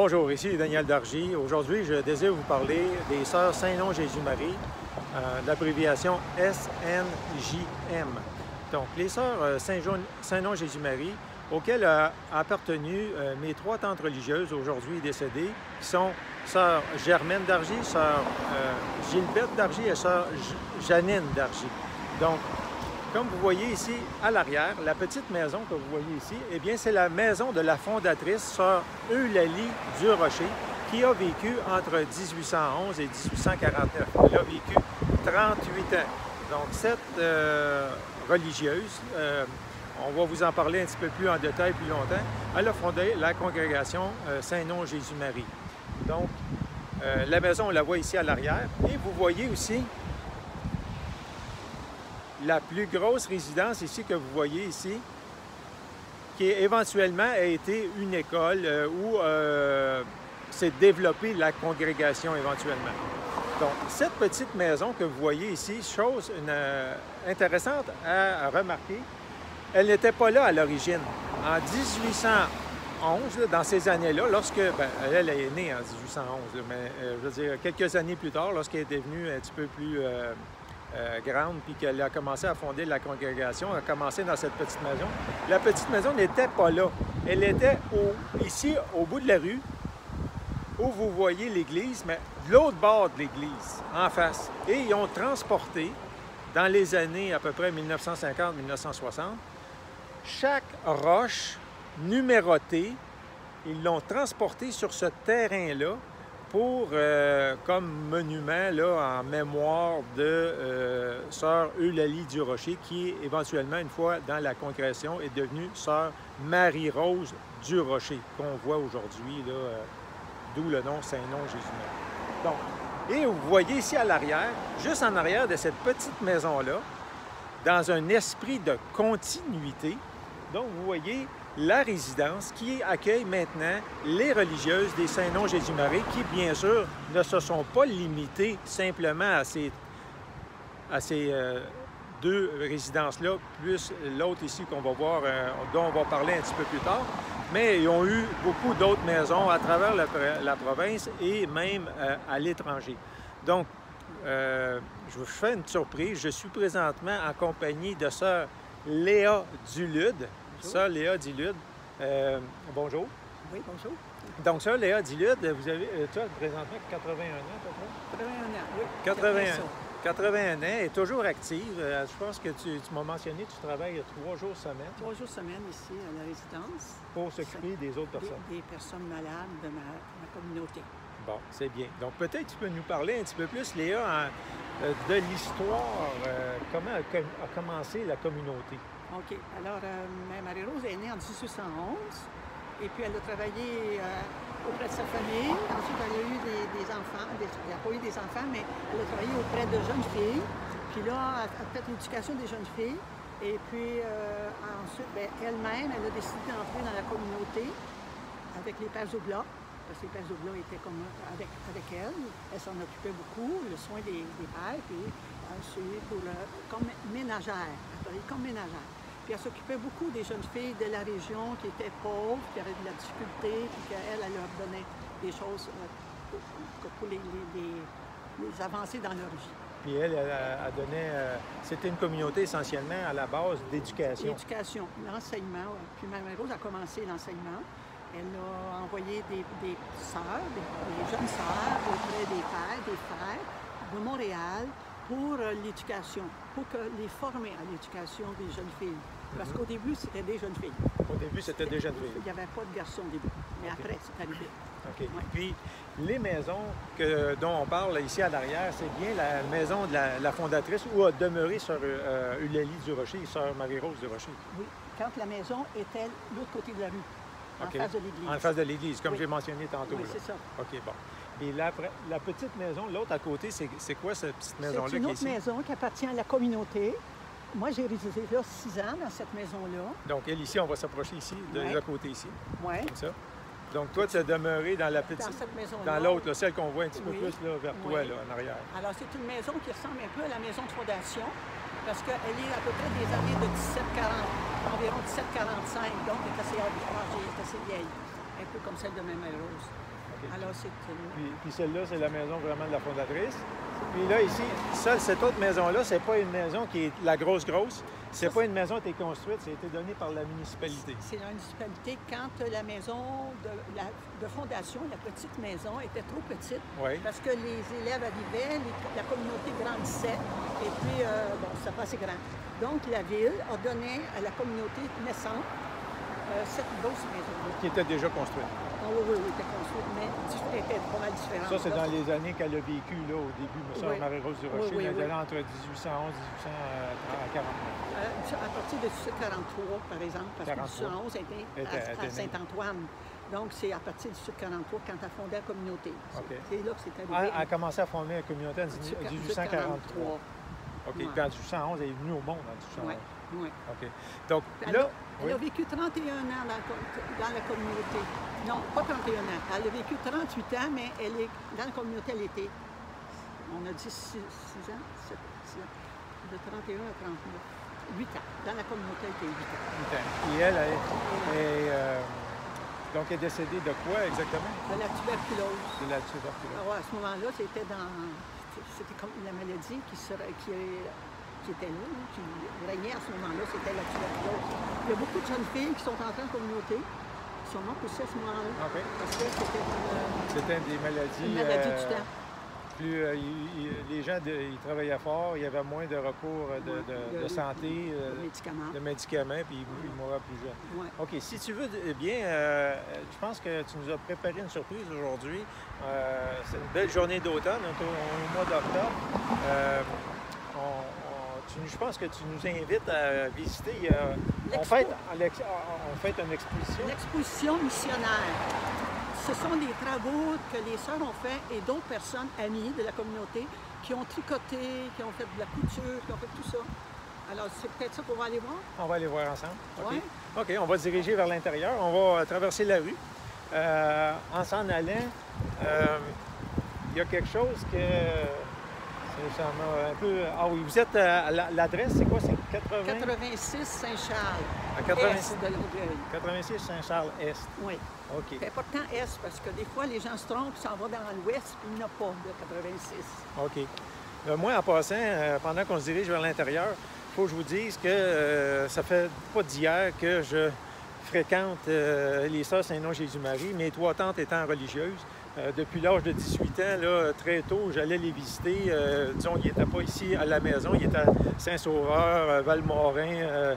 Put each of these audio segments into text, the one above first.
Bonjour, ici Daniel Dargy. Aujourd'hui, je désire vous parler des Sœurs Saint-Nom-Jésus-Marie, l'abréviation SNJM. Donc, les Sœurs Saint-Nom-Jésus-Marie, auxquelles a appartenu mes trois tantes religieuses, aujourd'hui décédées, qui sont Sœur Germaine Dargy, Sœur Gilberte Dargy et Sœur Janine Dargy. Donc, comme vous voyez ici à l'arrière, la petite maison que vous voyez ici, eh bien, c'est la maison de la fondatrice, Sœur Eulalie Durocher, qui a vécu entre 1811 et 1849. Elle a vécu 38 ans. Donc, cette religieuse, on va vous en parler un petit peu plus en détail plus longtemps, elle a fondé la congrégation Saint-Nom-Jésus-Marie. Donc, la maison, on la voit ici à l'arrière. Et vous voyez aussi la plus grosse résidence ici que vous voyez ici, qui éventuellement a été une école où s'est développée la congrégation éventuellement. Donc, cette petite maison que vous voyez ici, chose intéressante à remarquer, elle n'était pas là à l'origine. En 1811, là, dans ces années-là, lorsque, elle est née en 1811, là, mais je veux dire, quelques années plus tard, lorsqu'elle est devenue un petit peu plus grande, puis qu'elle a commencé à fonder la congrégation, elle a commencé dans cette petite maison. La petite maison n'était pas là. Elle était ici, au bout de la rue, où vous voyez l'église, mais de l'autre bord de l'église, en face. Et ils ont transporté, dans les années à peu près 1950-1960, chaque roche numérotée, ils l'ont transportée sur ce terrain-là pour, comme monument là, en mémoire de Sœur Eulalie Durocher, qui éventuellement, une fois dans la congrégation, est devenue Sœur Marie-Rose Durocher, qu'on voit aujourd'hui, d'où le nom Saint-Nom-Jésus-Marie. Donc, et vous voyez ici à l'arrière, juste en arrière de cette petite maison-là, dans un esprit de continuité, donc vous voyez la résidence qui accueille maintenant les religieuses des Saint-Nom-Jésus-Marie qui, bien sûr, ne se sont pas limitées simplement à ces deux résidences-là, plus l'autre ici qu'on va voir, dont on va parler un petit peu plus tard, mais ils ont eu beaucoup d'autres maisons à travers la province et même à l'étranger. Donc, je vous fais une surprise. Je suis présentement en compagnie de Sœur Léa Dulude. Sœur Léa Dulude, bonjour. Oui, bonjour. Donc, Sœur Léa Dulude, vous avez, tu as présentement 81 ans, peut-être? 81 ans, oui. 81 ans, et toujours active. Je pense que tu m'as mentionné que tu travailles 3 jours semaine. 3 jours semaine ici à la résidence. Pour s'occuper des autres personnes. Des personnes malades de ma communauté. Bon, c'est bien. Donc, peut-être tu peux nous parler un petit peu plus, Léa, de l'histoire, comment a commencé la communauté. OK. Alors, Mère Marie-Rose est née en 1811 et puis elle a travaillé auprès de sa famille. Ensuite, elle a eu des enfants. Elle n'a pas eu des enfants, mais elle a travaillé auprès de jeunes filles. Puis là, elle a fait l'éducation des jeunes filles. Et puis, ensuite, elle-même, elle a décidé d'entrer dans la communauté avec les Pères Oblats. Parce que les Pères Oblats étaient comme avec elle. Elle s'en occupait beaucoup, le soin des pères. Puis ensuite, comme ménagère. Elle travaillait comme ménagère. Puis elle s'occupait beaucoup des jeunes filles de la région qui étaient pauvres, qui avaient de la difficulté, puis qu'elle leur donnait des choses pour les avancer dans leur vie. Puis elle donnait... c'était une communauté essentiellement à la base d'éducation. L'éducation, l'enseignement. Puis Mère Marie-Rose a commencé l'enseignement. Elle a envoyé des sœurs, des jeunes sœurs auprès des pères, des frères de Montréal pour l'éducation, pour les former à l'éducation des jeunes filles. Parce qu'au début, c'était des jeunes filles. Au début, c'était des jeunes filles. Il n'y avait pas de garçons au début, mais après, c'est arrivé. OK. Ouais. Puis, les maisons dont on parle ici à l'arrière, c'est bien la maison de la fondatrice où a demeuré Sœur Eulalie Durocher et Sœur Marie-Rose Durocher. Oui, quand la maison était de l'autre côté de la rue, en face de l'église. En face de l'église, comme j'ai mentionné tantôt. Oui, c'est ça. OK, bon. Et la petite maison, l'autre à côté, c'est quoi cette petite maison-là? C'est une autre maison qui appartient à la communauté. Moi, j'ai résidé là 6 ans dans cette maison-là. Donc, elle ici, on va s'approcher ici, de l'autre côté ici. Oui. Comme ça. Donc, toi, tu as demeuré dans la petite... Dans cette maison-là. Dans l'autre, celle qu'on voit un petit peu plus là, vers toi, là, en arrière. Alors, c'est une maison qui ressemble un peu à la maison de fondation, parce qu'elle est à peu près des années de 1740, environ 1745, donc elle est assez vieille. un peu comme celle de Mère-Marie-Rose. OK. Alors, c'est une... Puis celle-là, c'est la maison vraiment de la fondatrice. Puis là, ici, cette autre maison-là, c'est pas une maison qui est la grosse. C'est pas une maison qui a été construite, ça a été donné par la municipalité. C'est la municipalité quand la maison de fondation, la petite maison, était trop petite. Oui. Parce que les élèves arrivaient, la communauté grandissait, et puis, bon, c'était pas assez grand. Donc, la ville a donné à la communauté naissante cette grosse maison-là. Qui était déjà construite. Ah oui, oui, oui, était construite, mais elle était pas mal différente. Ça, c'est dans les années qu'elle a vécu, là, au début. Mais ça, Oui. Marie-Rose du Rocher, Oui, oui, elle était oui. là entre 1811 et 1849. À partir de 1843, par exemple, parce que 1811 était à Saint-Antoine. Donc, c'est à partir de 1843 quand elle a fondé la communauté. Okay. C'est là que c'est arrivé. Elle a commencé à fonder la communauté en 1843. OK. Ouais. Puis en 1811, elle est venue au monde en 1811. Oui, oui. OK. Donc Elle là... a vécu 31 ans dans la communauté. Non, pas 31 ans. Elle a vécu 38 ans, mais dans la communauté, elle était... On a dit 6 ans, 7 ans. De 31 à 39. 8 ans. Dans la communauté, elle était 8 ans. 8 ans. Et elle donc, elle est décédée de quoi exactement? De la tuberculose. De la tuberculose. Alors, à ce moment-là, c'était comme la maladie qui était là, qui régnait à ce moment-là, c'était la tuberculose. Il y a beaucoup de jeunes filles qui sont entrées en communauté, qui sont mortes aussi à ce moment-là. OK. Parce que C'était des maladies... une maladie du temps. Plus les gens ils travaillaient fort, il y avait moins de recours de santé, de médicaments, puis ils mouraient plus jeunes. Ouais. OK, si tu veux bien, je pense que tu nous as préparé une surprise aujourd'hui. C'est une belle journée d'automne, on est au mois d'octobre. Je pense que tu nous invites à visiter. On fait une exposition. Une exposition missionnaire. Ce sont des travaux que les sœurs ont fait et d'autres personnes amies de la communauté qui ont tricoté, qui ont fait de la couture, qui ont fait tout ça. Alors, c'est peut-être ça qu'on va aller voir? On va aller voir ensemble. OK. Ouais. OK, on va se diriger vers l'intérieur. On va traverser la rue. En s'en allant, il y a quelque chose que... Ça m'a un peu... Ah oui, vous êtes à l'adresse, c'est quoi? C'est 86 Saint-Charles, à 80... est de Longueuil. 86 Saint-Charles-Est. Oui. OK. C'est important est parce que des fois, les gens se trompent, ils s'en vont dans l'ouest, puis il n'y en a pas de 86. OK. Moi, en passant, pendant qu'on se dirige vers l'intérieur, il faut que je vous dise que ça fait pas d'hier que je fréquente les Sœurs Saint-Nom Jésus-Marie, mes 3 tantes étant religieuses. Depuis l'âge de 18 ans, là, très tôt, j'allais les visiter. Disons, ils n'étaient pas ici à la maison, ils étaient à Saint-Sauveur, Valmorin.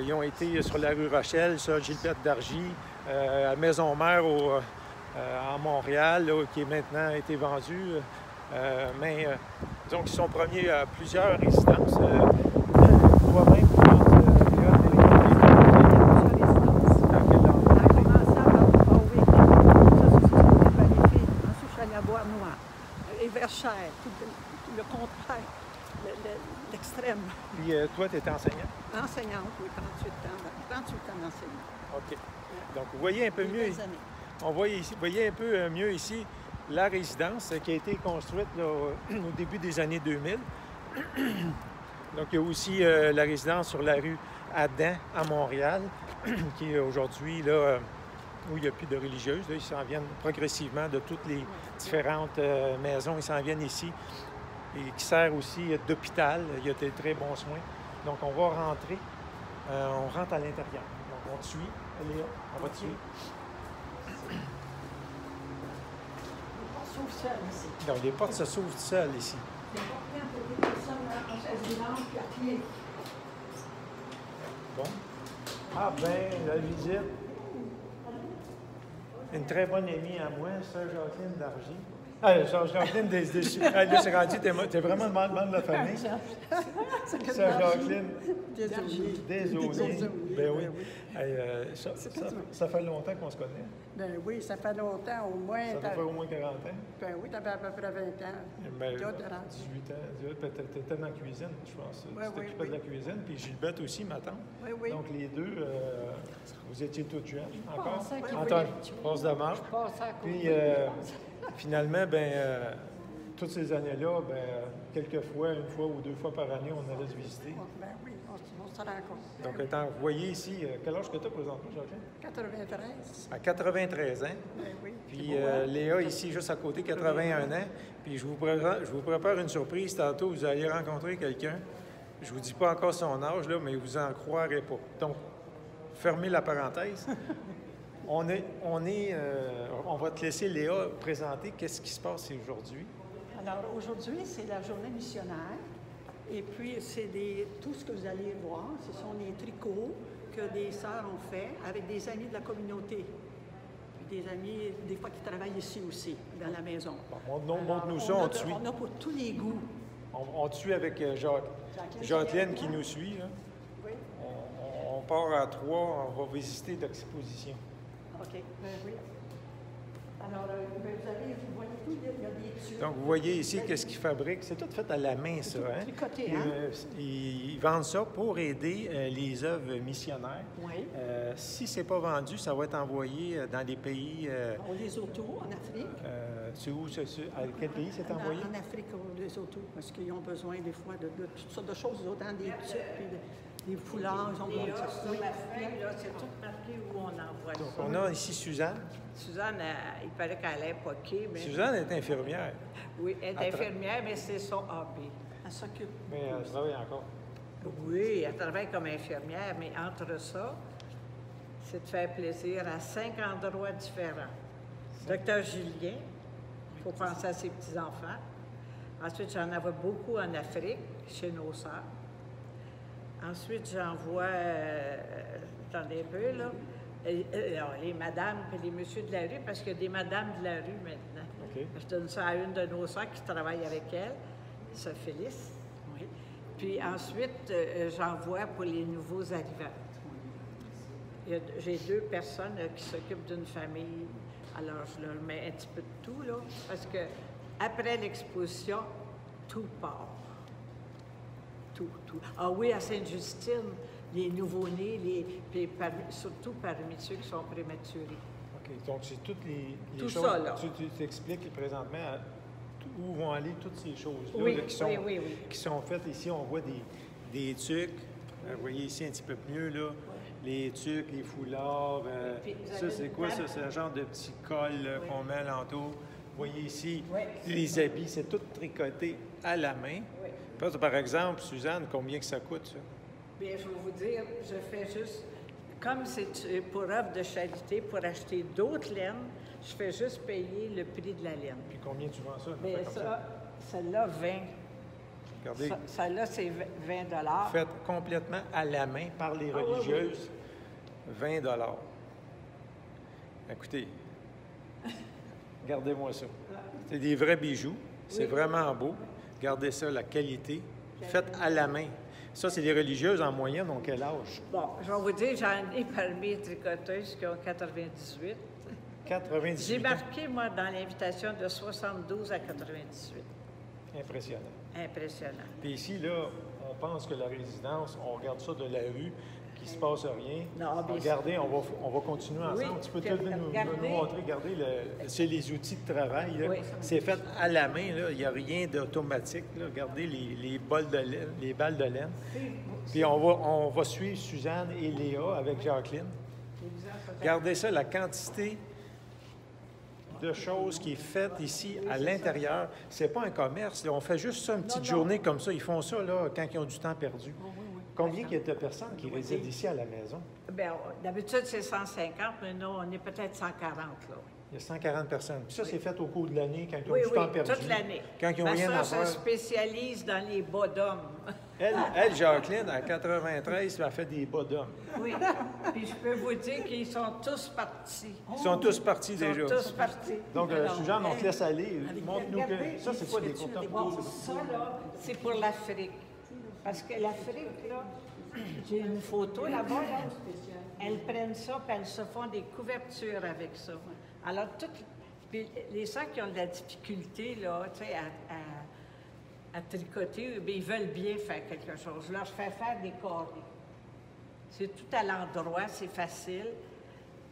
Ils ont été sur la rue Rochelle, ça, Gilberte d'Argy, à Maison-Mère à Montréal, là, qui est maintenant été vendue. Mais disons qu'ils sont premiers à plusieurs résidences. Toi-même, Verchères, tout le contraire, l'extrême. Puis toi, tu étais enseignante? Enseignante, oui, 38 ans d'enseignant. OK. Donc, vous voyez un peu mieux. On voyait un peu mieux ici la résidence qui a été construite là, au début des années 2000. Donc, il y a aussi la résidence sur la rue Adam à Montréal, qui est aujourd'hui là. Où il n'y a plus de religieuses. Là, ils s'en viennent progressivement de toutes les différentes maisons. Ils s'en viennent ici. Et qui sert aussi d'hôpital. Il y a des très bons soins. Donc, on va rentrer. On rentre à l'intérieur. Donc, on te suit. Léa, on va te suivre. Les portes s'ouvrent seules ici. Donc, les portes se s'ouvrent seules ici. C'est important pour les personnes en chaise roulante puis à pied. Bon. Ah ben, la visite. Une très bonne amie à moi, Sœur Jacqueline d'Argy. Ah, Sœur Jacqueline là, c'est rendu, t'es vraiment le membre de la famille. Sœur Jacqueline Desaulniers. Ben oui. Ça fait longtemps qu'on se connaît. Ben oui, ça fait longtemps, au moins. Ça fait au moins 40 ans. Ben oui, t'avais à peu près 20 ans. Ben, 18 ans. T'étais dans la cuisine, je pense. Oui, tu t'occupais de la cuisine, puis Gilberte aussi, ma tante. Oui, oui. Donc les deux, vous étiez toutes jeunes encore. En passe de marche. Puis finalement, toutes ces années-là, quelquefois, 1 fois ou 2 fois par année, on allait se visiter. Ben oui, on on se rencontre. Donc, vous voyez ici, quel âge que tu as présentement, Jacqueline? 93. À 93 ans. Ben oui. Puis Léa, ici, juste à côté, 81 ans. Puis je vous prépare une surprise tantôt. Vous allez rencontrer quelqu'un. Je vous dis pas encore son âge, là, mais vous en croirez pas. Donc, fermez la parenthèse. On va te laisser, Léa, présenter qu'est-ce qui se passe aujourd'hui. Alors, aujourd'hui, c'est la journée missionnaire. Et puis, tout ce que vous allez voir, ce sont les tricots que des sœurs ont fait avec des amis de la communauté. Puis des amis, des fois, qui travaillent ici aussi, dans la maison. Bon, montre-nous ça, on te suit. On a pour tous les goûts. On te suit avec Jacqueline qui nous suit. Là. Oui. On part à 3, on va visiter l'exposition. OK. Ben oui. Alors, vous voyez tout, il y a des tubes. Donc, vous voyez ici qu'est-ce qu'ils fabriquent. C'est tout fait à la main, ça. Hein? Tricoté, hein? Ils vendent ça pour aider les œuvres missionnaires. Oui. Si ce n'est pas vendu, ça va être envoyé dans des pays... Au Lesotho, en Afrique. C'est où? À quel pays c'est envoyé? En Afrique, au Lesotho, parce qu'ils ont besoin des fois de toutes sortes de choses, autant des tubes, puis des foulards. Ils ont besoin de ça. Sur la feuille, là, c'est tout marqué où on envoie Donc, ça. on a ici Suzanne. Suzanne, il paraît qu'elle est poquée, mais... Suzanne est infirmière. Oui, elle est infirmière, mais c'est son hobby. Elle s'occupe. Mais elle travaille encore. Oui, elle travaille comme infirmière, mais entre ça, c'est de faire plaisir à 5 endroits différents. Docteur Julien, il faut penser à ses petits-enfants. Ensuite, j'en avais beaucoup en Afrique, chez nos sœurs. Ensuite, j'envoie, attendez un peu, là, les madames et les messieurs de la rue, parce qu'il y a des madames de la rue maintenant. OK. Je donne ça à une de nos sœurs qui travaille avec elle, Sœur Félix. Oui. Puis ensuite, j'envoie pour les nouveaux arrivants. J'ai 2 personnes qui s'occupent d'une famille. Alors, je leur mets un petit peu de tout, là, parce que après l'exposition, tout part. Tout. Ah oui, à Sainte-Justine, les nouveau-nés, surtout parmi ceux qui sont prématurés. OK. Donc, c'est toutes les Tout choses. ça, là. Tu t'expliques présentement où vont aller toutes ces choses-là Oui, là, oui. qui sont faites. Ici, on voit des tucs. Vous voyez ici un petit peu mieux, là. Les tucs, les foulards. Ça, c'est quoi, ça? C'est un genre de petit col qu'on met alentour. Vous voyez ici, les habits, c'est tout tricoté à la main. Oui. Par exemple, Suzanne, combien que ça coûte, ça? Bien, je vais vous dire, je fais juste, comme c'est pour œuvre de charité, pour acheter d'autres laines, je fais juste payer le prix de la laine. Puis combien tu vends ça? Bien, celle-là, 20. Regardez. Celle-là, c'est 20 Faites complètement à la main par les religieuses, 20 Écoutez, regardez-moi ça. C'est des vrais bijoux. C'est vraiment beau. Regardez ça, la qualité. Faites à la main. Ça, c'est des religieuses en moyenne, ont quel âge? Bon, je vais vous dire, j'en ai parmi les tricoteuses qui ont 98. 98 J'ai ans. marqué, moi, dans l'invitation de 72 à 98. Impressionnant. Impressionnant. Puis ici, là, on pense que la résidence, on regarde ça de la rue, qu'il ne se passe rien. Non, bien regardez, on va continuer ensemble. Oui, Tu peux puis te nous montrer, regardez, c'est les outils de travail. Là. Oui. C'est fait à la main, là. Il n'y a rien d'automatique. Là. Regardez les balles de laine. Puis on va suivre Suzanne et Léa avec Jacqueline. Regardez ça, la quantité de choses qui est faite ici à l'intérieur. C'est pas un commerce. Là. On fait juste ça une petite journée comme ça. Ils font ça là, quand ils ont du temps perdu. Combien il y a de personnes qui résident ici à la maison? Bien, d'habitude, c'est 150, mais nous, on est peut-être 140, là. Il y a 140 personnes. Puis ça, c'est fait au cours de l'année, quand ils ont Oui, du temps perdu. toute l'année. Quand ils n'ont rien à Ça faire. se spécialise dans les bas d'hommes. Elle, Jacqueline, à 93, elle fait des bas d'hommes. Oui. Puis je peux vous dire qu'ils sont tous partis. Ils sont tous partis Ils déjà. sont tous partis. Donc, Suzanne, on te laisse aller. Montre-nous regardez, que ça, c'est quoi des compteurs? Bon, ça, là, c'est pour l'Afrique. Parce que l'Afrique, là, j'ai une photo là-bas, là. Elles prennent ça, puis elles se font des couvertures avec ça. Alors, puis les gens qui ont de la difficulté, là, tu sais, à tricoter, bien, ils veulent bien faire quelque chose. Je leur fais faire des carrés. C'est tout à l'endroit, c'est facile.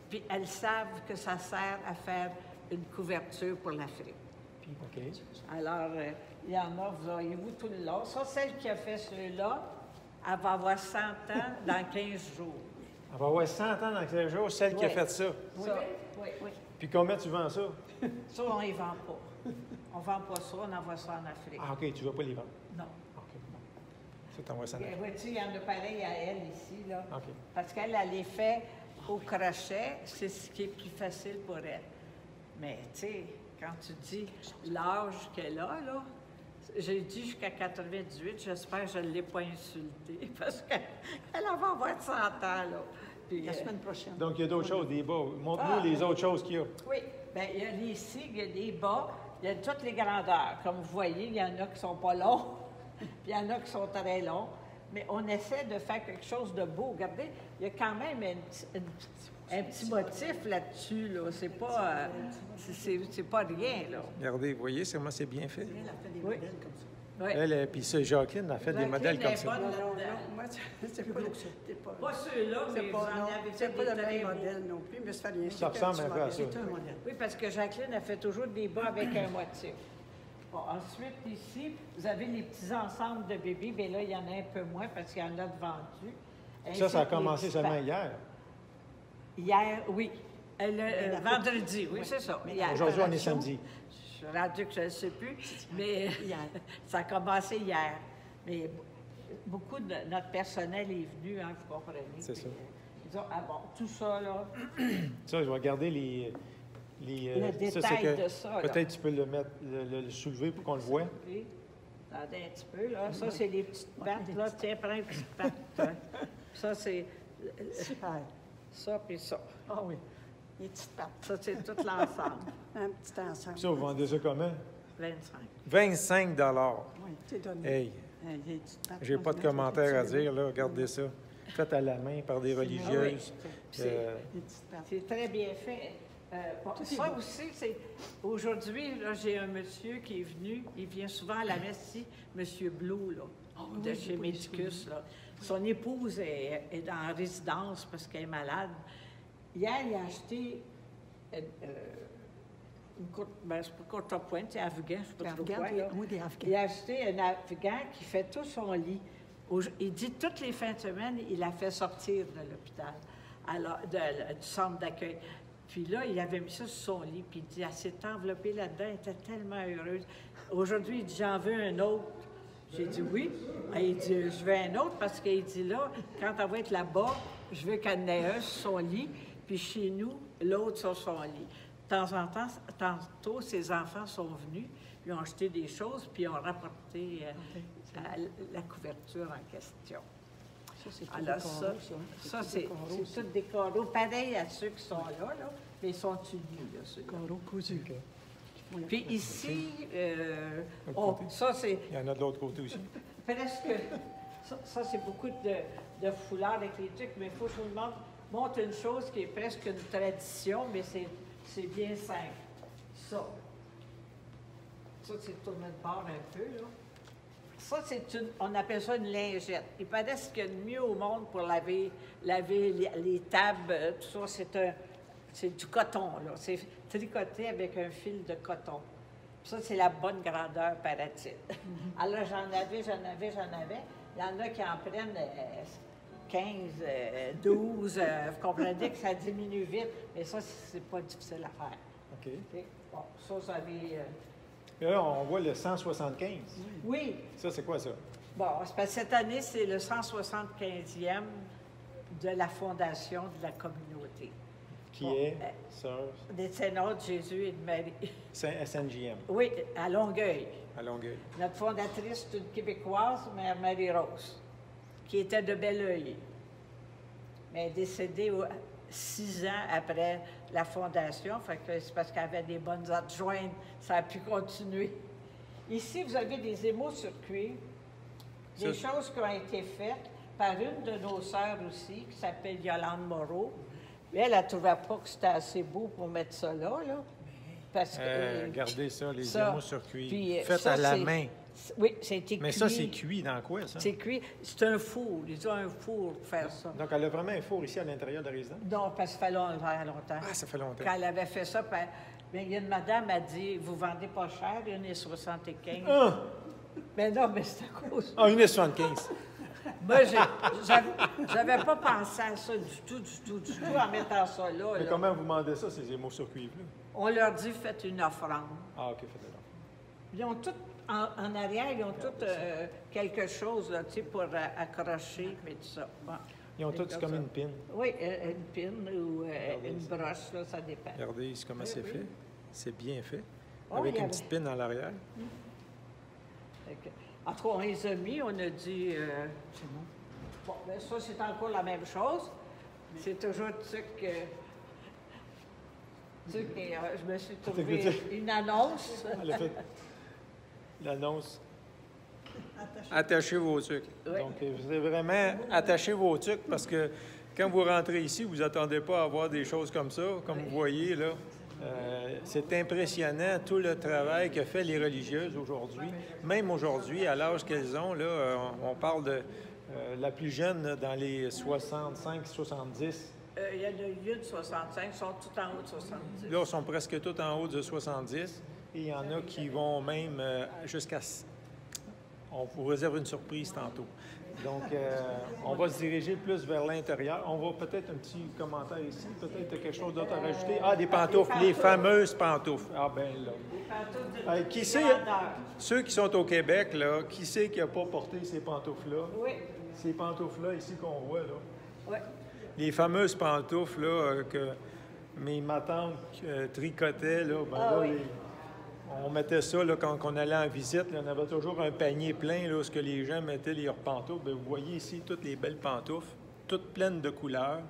Puis elles savent que ça sert à faire une couverture pour l'Afrique. OK. Alors, il y en a, vous voyez-vous, tout le long. Ça, celle qui a fait ceux-là, Elle va avoir 100 ans dans 15 jours. Elle va avoir 100 ans dans 15 jours, celle qui a Oui. fait ça. Ça, oui, oui. Puis combien tu vends ça? Ça, on ne les vend pas. On ne vend pas ça, on envoie ça en Afrique. Ah, OK, tu ne vas pas les vendre. Non. OK. Ça, t'envoies ça. Vois-tu, il y en a pareil à elle ici, là. OK. Parce qu'elle, elle les fait au crochet, c'est ce qui est plus facile pour elle. Mais, tu sais, quand tu dis l'âge qu'elle a, là, j'ai dit jusqu'à 98, j'espère que je ne l'ai pas insultée, parce qu'elle va avoir 100 ans, là. Puis, La semaine prochaine. Donc, il y a d'autres choses, des bas. Montre-nous Ah, les autres choses qu'il y a. oui, bien, il y a des cygnes, il y a des bas, il y a toutes les grandeurs. Comme vous voyez, il y en a qui ne sont pas longs, puis il y en a qui sont très longs. Mais on essaie de faire quelque chose de beau. Regardez, il y a quand même un petit motif là-dessus, là. C'est pas, c'est pas rien, là. Regardez, vous voyez comment c'est bien fait? Elle a fait des Oui. modèles comme ça. Oui. Elle, puis ça, Jacqueline a fait des Jacqueline modèles comme est ça. bonne Non, là-dedans. moi, c'est pas, c'est pas, Pas ceux-là, mais c'est vous pas, en non, avez c'est fait pas des le très même beaux. modèle non plus, mais ça fait rien. Ça ressemble un peu à ça. C'est un modèle. Oui, parce que Jacqueline a fait toujours des bas avec un motif. Bon, ensuite, ici, vous avez les petits ensembles de bébés. Bien là, il y en a un peu moins parce qu'il y en a de vendus. Ça a Ainsi que commencé les seulement petits hier. pains. Hier, oui. Vendredi, oui, c'est ça. Hier. Aujourd'hui, on est samedi. Je suis rendue que je ne sais plus, mais ça a commencé hier. Mais beaucoup de notre personnel est venu, hein, vous comprenez. C'est Puis, ça. Ils ont, ah bon, tout ça, là, Ça, je vais regarder les le ça, détail c'est que de ça. là. peut-être tu peux le mettre, le soulever pour qu'on le voit. Oui. Attendez un petit peu, là. Ça, c'est les petites pattes, là. Tiens, prends les petites pattes. hein. Ça, c'est Super. ça, puis ça. Ah oui. Les petites pattes. Ça, c'est tout l'ensemble. Un petit ensemble. Ça, vous vendez ça comment? 25. 25 Oui, c'est donné. Hey, Les petites pattes. j'ai pas de commentaires à dire, là. Regardez ça. Fait à la main par des religieuses. C'est- Les petites pattes. C'est très bien fait. Bon, Tout est ça beau. aussi, c'est... Aujourd'hui, là, j'ai un monsieur qui est venu, il vient souvent à la messe ici, monsieur Blue, là, de oui, chez j'ai pas Médicus, là. Son épouse est en résidence parce qu'elle est malade. Hier, il a acheté une courte, ben, c'est pas courte à pointe, c'est afghan, je sais pas trop Afghans, quoi, là. oui, des Afghans. Il a acheté un afghan qui fait tout son lit. Il dit toutes les fins de semaine, il la fait sortir de l'hôpital, alors, du centre d'accueil. Puis là, il avait mis ça sur son lit, puis il dit, elle s'est enveloppée là-dedans, elle était tellement heureuse. Aujourd'hui, il dit, j'en veux un autre. J'ai dit oui. Il dit, je veux un autre parce qu'il dit là, quand elle va être là-bas, je veux qu'elle en ait un sur son lit, puis chez nous, l'autre sur son lit. De temps en temps, tantôt, ses enfants sont venus, ils ont acheté des choses, puis ils ont rapporté la couverture en question. Ça, c'est tout Alors des ça, carreaux, ça tout c'est des carreaux, c'est tous des carreaux, pareils à ceux qui sont là, mais ils sont unis, là, ceux-là. carreaux cousus. Oui. Puis ici, ça c'est Il y en a de l'autre côté aussi. presque, ça c'est beaucoup de foulards avec les trucs, mais il faut que je vous montre une chose qui est presque une tradition, mais c'est bien simple. Ça c'est tourné de bord un peu, là. Ça, on appelle ça une lingette. Il paraît ce qu'il y a de mieux au monde pour laver les tables, tout ça, c'est du coton, là. C'est tricoté avec un fil de coton. Ça, c'est la bonne grandeur, paraît-il. Alors, j'en avais. Il y en a qui en prennent 15, 12. Vous comprenez que ça diminue vite, mais ça, c'est pas difficile à faire. OK. OK? Bon, ça, vous avez... Et là, on voit le 175. Oui, Ça, c'est quoi ça? bon, c'est parce que cette année, c'est le 175e de la fondation de la communauté. Qui Bon, est Sœur Des Ténors de Jésus et de Marie. SNJM, Oui, à Longueuil. à Longueuil. Notre fondatrice, c'est une Québécoise, Mère Marie-Rose, qui était de Belleuil. Mais elle est décédée 6 ans après la fondation, fait que c'est parce qu'elle avait des bonnes adjointes, ça a pu continuer. Ici, vous avez des émaux sur cuir, des Ça, choses qui ont été faites par une de nos sœurs aussi, qui s'appelle Yolande Moreau. Elle ne trouvait pas que c'était assez beau pour mettre ça là. Parce que, regardez ça, les ça, émaux sur cuir. puis, Faites ça, à la c'est- main. Oui, c'est été Mais cuit. ça, c'est cuit dans quoi, ça? C'est cuit. C'est un four. Ils ont un four pour faire ça. Donc, elle a vraiment un four ici à l'intérieur de la résidence? Non, parce que ça fait longtemps. Ah, ça fait longtemps. Quand elle avait fait ça, puis bien, il y a une madame a dit, vous vendez pas cher, il y en a 75. Ah! Mais non, mais c'est à cause. Ah, 1,75. Moi, j'avais pas pensé à ça du tout en mettant ça là. Mais là. comment vous demandez ça, ces émaux sur cuivre-là? On leur dit faites une offrande. Ah, OK, faites-le. Ils ont tout, en arrière, ils ont tout quelque chose là, tu sais, pour accrocher, mais tout ça. Bon. Ils ont tous comme une pine. Oui, une pine ou une broche, là, ça dépend. Regardez ici comment c'est fait. C'est bien fait. Oh, Avec une regardez. petite pine à l'arrière. En tout cas, on les a mis, on a dit, c'est bon. Bon, ben ça, c'est encore la même chose. C'est toujours ce que... je me suis trouvé une annonce. Elle a fait l'annonce. Attachez vos tucs. Oui. Donc, c'est vraiment attachez vos tucs parce que quand vous rentrez ici, vous n'attendez pas à avoir des choses comme ça. Comme vous voyez, là, c'est impressionnant tout le travail que fait les religieuses aujourd'hui. Même aujourd'hui, à l'âge qu'elles ont, là, on parle de la plus jeune là, dans les 65-70. Il y en a eu de 65, ils sont tout en haut de 70. Là, ils sont presque tous en haut de 70. Et il y en a qui vont même jusqu'à... On vous réserve une surprise tantôt. Donc, on va se diriger plus vers l'intérieur. On va peut-être un petit commentaire ici, peut-être quelque chose d'autre à rajouter. Ah, des pantoufles, les fameuses pantoufles. Ah, ben là. Qui sait, ceux qui sont au Québec, là, qui sait qui n'a pas porté ces pantoufles-là? Oui. Ces pantoufles-là ici qu'on voit, là. Oui. Les fameuses pantoufles, là, que mes matantes tricotaient, là, ben là, oui. on mettait ça là, quand on allait en visite. Là, on avait toujours un panier plein, là, où ce que les gens mettaient leurs pantoufles. Bien, vous voyez ici toutes les belles pantoufles, toutes pleines de couleurs.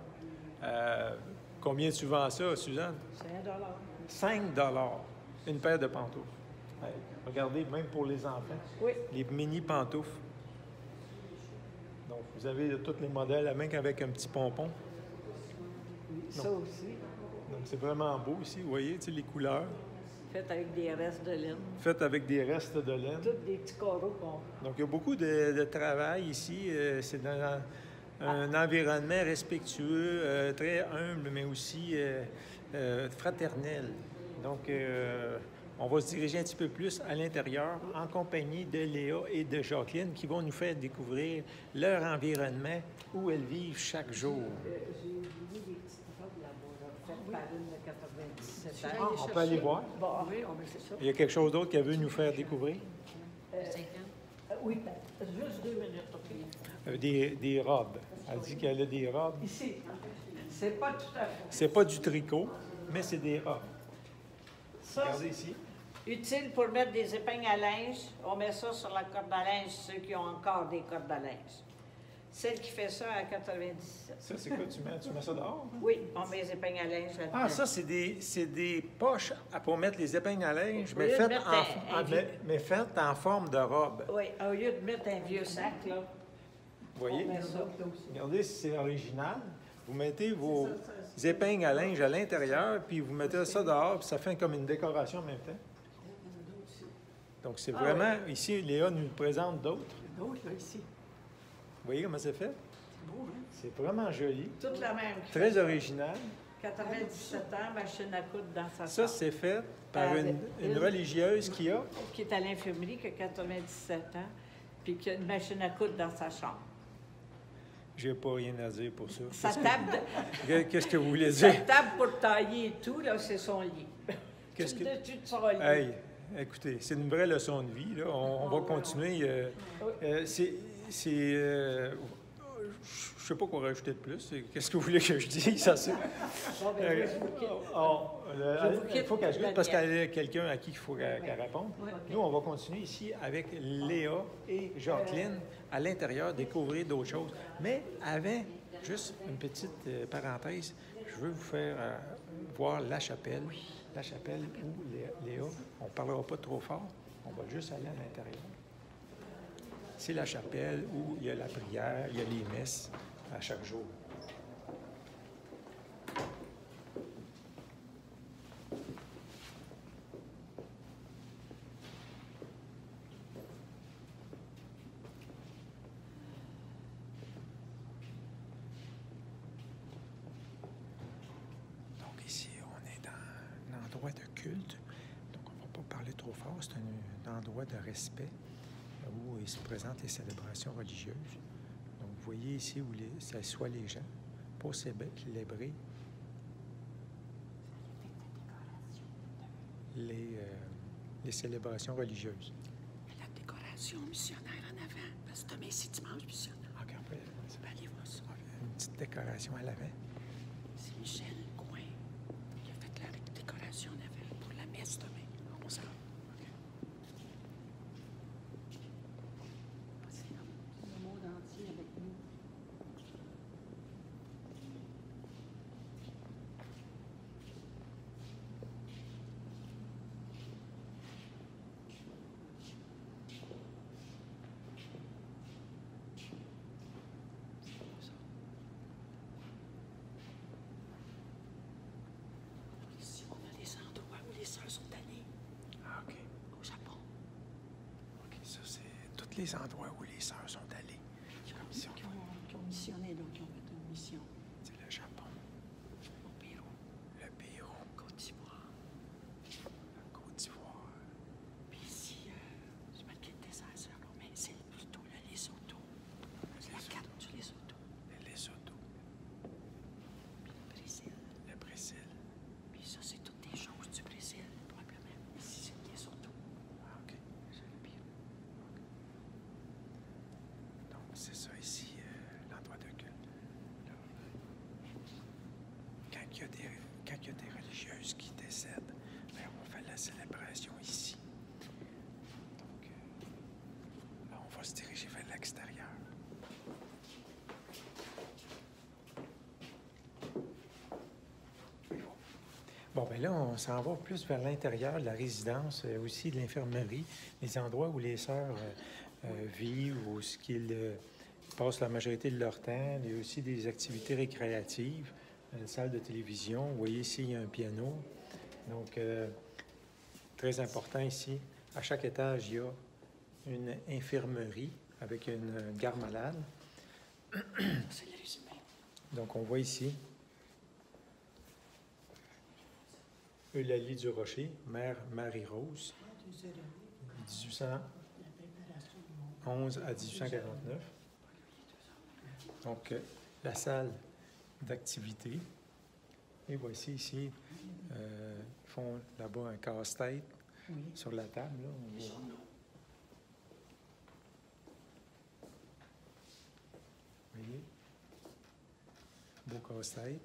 Combien tu vends ça, Suzanne? C'est $5. 5 une paire de pantoufles. Hey, regardez, même pour les enfants, Oui. les mini pantoufles. Donc, vous avez tous les modèles, même avec un petit pompon. Ça aussi. Donc, c'est vraiment beau ici, vous voyez, tu sais, les couleurs. Fait avec des restes de laine. Faites avec des restes de laine. Toutes des petits coraux qu'on... Donc, il y a beaucoup de travail ici. C'est dans un environnement respectueux, très humble, mais aussi fraternel. Donc, on va se diriger un petit peu plus à l'intérieur en compagnie de Léa et de Jacqueline qui vont nous faire découvrir leur environnement où elles vivent chaque jour. J'ai vu des petites robes là-bas, là, faites par une de 97 Ah, ans. on peut aller voir. Bon, oui, on fait ça. Il y a quelque chose d'autre qu'elle veut nous faire découvrir? Oui, juste 2 minutes, OK. Des robes. Elle dit qu'elle a des robes. Ici, c'est pas tout à fait. C'est pas du tricot, mais c'est des robes. Ça, Regardez ici. utile pour mettre des épingles à linge. On met ça sur la corde à linge, ceux qui ont encore des cordes à linge. Celle qui fait ça à 97. Ça, c'est quoi? Tu mets ça dehors? Hein? Oui, on met les épingles à linge là-dedans. Ah, ça, c'est des poches pour mettre les épingles à linge, Au mais lieu de faites, mettre mais faites en forme de robe. Oui, au lieu de mettre un vieux sac, là, Vous voyez? on met ça. Regardez si c'est original. Vous mettez vos épingles à linge à l'intérieur, puis vous mettez ça dehors, puis ça fait comme une décoration en même temps. Donc, c'est vraiment... Ici, Léa nous présente d'autres. D'autres, là, ici. Vous voyez comment c'est fait? C'est beau, hein? C'est vraiment joli. Toute la même. Très original. 97 ans, machine à coudre dans sa Ça, chambre. c'est fait par une religieuse qui a... Qui est à l'infirmerie, qui a 97 ans, puis qui a une machine à coudre dans sa chambre. J'ai pas rien à dire pour ça. Sa table, Qu'est-ce que vous voulez sa dire? table pour tailler et tout, là, c'est son lit. Qu'est-ce que... Dessus de son lit. Hey, écoutez, c'est une vraie leçon de vie. Là. On va continuer. Je sais pas quoi rajouter de plus. Qu'est-ce que vous voulez que je dise? Ça, c'est... Bon, ben, moi, je vous quitte. Je vous Il quitte, faut qu'elle ajoute parce Daniel. qu'elle a quelqu'un à qui il faut qu'elle réponde. Oui. Nous, on va continuer ici avec Léa et Jacqueline à l'intérieur, découvrir d'autres choses. Mais avant, juste une petite parenthèse, je veux vous faire voir la chapelle. La chapelle où Léa, on ne parlera pas trop fort, on va juste aller à l'intérieur. C'est la chapelle où il y a la prière, il y a les messes à chaque jour. Donc ici, on est dans un endroit de culte. Donc on ne va pas parler trop fort, c'est un endroit de respect où il se présentent les célébrations religieuses. voyez ici où s'assoient les gens pour célébrer les célébrations religieuses. La décoration missionnaire en avant, parce que demain, c'est dimanche missionnaire. OK, après, On peut aller voir ça. une petite décoration à l'avant. C'est Michel Coin qui a fait la décoration en avant pour la messe demain, à 11h. Le monde entier avec nous. Ici, on a les endroits où les sœurs sont allées Ah, OK. au Japon. OK, ça, c'est tous les endroits où les sœurs sont allées. Qui ont missionné, donc qui ont fait une mission C'est le Japon, au Pérou, le Pérou, Côte d'Ivoire. la Côte d'Ivoire. Puis ici, je me quitte des sœurs, là, mais c'est plutôt le Lesotho. C'est la carte du Lesotho. Le Lesotho, Puis le Brésil. le Brésil. Puis ça, c'est toutes des choses du Brésil, probablement. Ici, c'est le Lesotho. Ah, OK. C'est le Pérou. Donc, c'est ça ici, l'endroit de culte. Là, quand il y a des religieuses qui décèdent, ben, on fait la célébration ici. Donc, là, on va se diriger vers l'extérieur. Bon, ben là, on s'en va plus vers l'intérieur de la résidence, aussi de l'infirmerie, les endroits où les sœurs vivent, où ce qu'ils passent la majorité de leur temps. Il y a aussi des activités récréatives, une salle de télévision. Vous voyez ici, il y a un piano. Donc, très important ici. À chaque étage, il y a une infirmerie avec une garde malade. C'est le résumé. Donc, on voit ici Eulalie du Rocher, mère Marie-Rose, 1811 à 1849. Donc, la salle d'activité. Et voici ici, ils font là-bas un casse-tête sur la table. Là, on voit. Vous voyez? Beau casse-tête.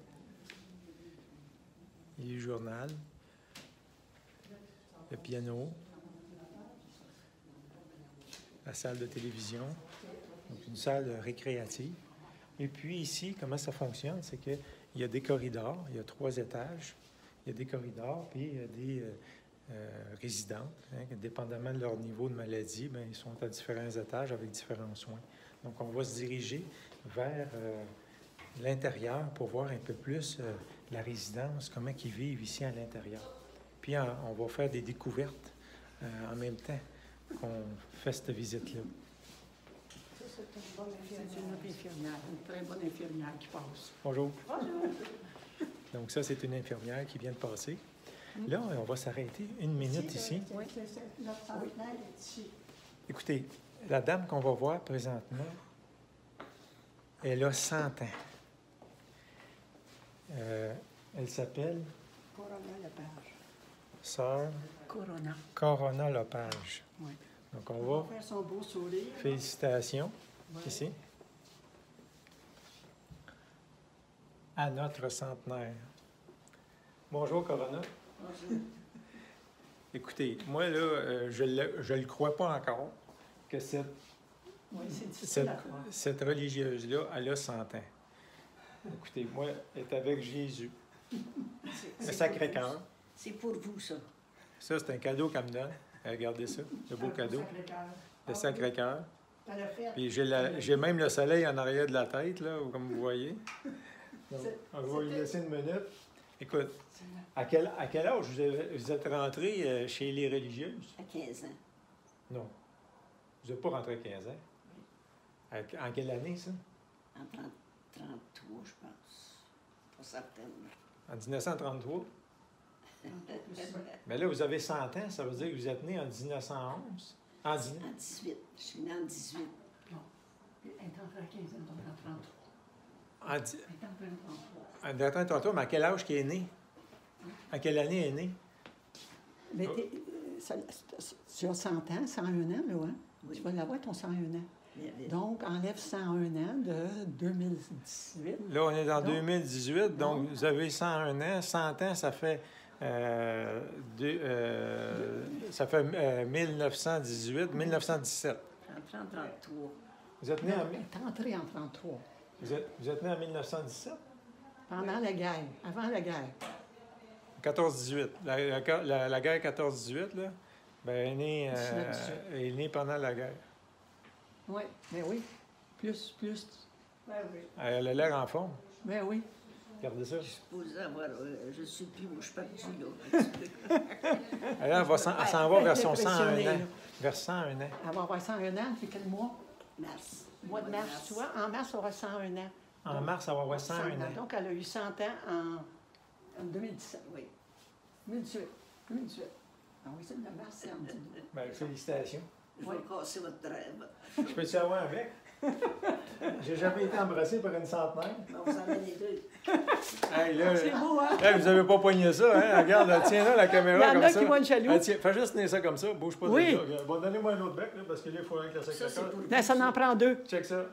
Et le journal. Le piano. La salle de télévision. Donc, une salle récréative. Et puis ici, comment ça fonctionne? C'est qu'il y a des corridors. Il y a 3 étages. Il y a des corridors, puis il y a des résidents. Hein, dépendamment de leur niveau de maladie, bien, ils sont à différents étages avec différents soins. Donc, on va se diriger vers l'intérieur pour voir un peu plus la résidence, comment ils vivent ici à l'intérieur. Puis, on va faire des découvertes en même temps qu'on fait cette visite-là. Ça, c'est une autre infirmière, une très bonne infirmière qui passe. Bonjour. Bonjour. Donc, ça, c'est une infirmière qui vient de passer. Là, on va s'arrêter une minute ici. Oui, notre centenaire est ici. Écoutez, la dame qu'on va voir présentement, elle a 100 ans. Elle s'appelle Corona Lepage. Sœur Corona. Corona Lepage. Oui. Donc, On on va va... faire son beau sourire. Félicitations, Ouais. ici. À notre centenaire. Bonjour, Corona. Bonjour. Écoutez, moi, là, je le crois pas encore que cette Oui, c'est difficile à croire. cette religieuse-là, elle a 100 ans. Écoutez, moi, elle est avec Jésus. Le Sacré-Cœur. C'est pour vous, ça. Ça, c'est un cadeau qu'elle me donne. Regardez ça, le beau cadeau. Sacré-Cœur. Le Sacré-Cœur. Elle a fait. Puis j'ai même le soleil en arrière de la tête, là, comme vous voyez. Donc, C'est- on va lui c'était- laisser une minute. Écoute, à quel âge vous êtes rentré chez les religieuses? À 15 ans. Non. Vous n'êtes pas rentré à 15 ans? En quelle année, ça? En 33, je pense. Pas certaine. En 1933? Mais là, vous avez 100 ans, ça veut dire que vous êtes né en 1911? En En 18. Je suis née en 18. Elle est entrée à 15 ans, donc en 33. En, Elle est entrée en 33. Attends, tantôt, mais à quel âge qu'il est né? À quelle année il est né? Mais tu as 100 ans, 101 ans, là, hein? Oui. Tu vas l'avoir, ton 101 ans. Mais- Donc, enlève 101 ans de 2018. Là, on est en Donc, 2018, donc donc, vous avez 101 ans. 100 ans, ça fait, ça fait 1918, 1917. En 33. Vous êtes né en, elle est entrée en 33. vous êtes né en 1917? Pendant la guerre, avant la guerre. 14-18. La guerre 14-18, là, ben, elle est née pendant la guerre. Oui, mais oui. Plus. Oui, oui. Elle a l'air en forme. Ben oui. Regardez ça. Je suis supposée avoir. Je ne sais plus où je suis partie, là. Elle s'en va vers son 101 impressionnée, ans. là. Vers 101 ans. Elle va avoir 101 ans, c'est quel mois? Mars. Mois de mars, tu vois. En mars, elle aura 101 ans. En mars, elle va avoir 101 ans. Donc, elle a eu 100 ans en 2017. Oui. 2018. Ah oui, c'est de mars, c'est en 2018. Ben, félicitations. Je vais casser votre rêve. Je peux-tu avoir avec? J'ai jamais été embrassé par une centenaire. Mais on s'en est les deux. Hey, là, C'est beau, hein? hey, vous avez pas poigné ça, hein? Regarde, tiens là la Il y caméra en comme a ça. qui vont être jaloux. Ah, tiens, fais juste tenir ça comme ça, bouge pas Oui. de là. Bon, donnez-moi un autre bec, là, parce que là, il faudrait que la Ça, c'est secrétaire... pour Ben, ça en prend deux. Check ça.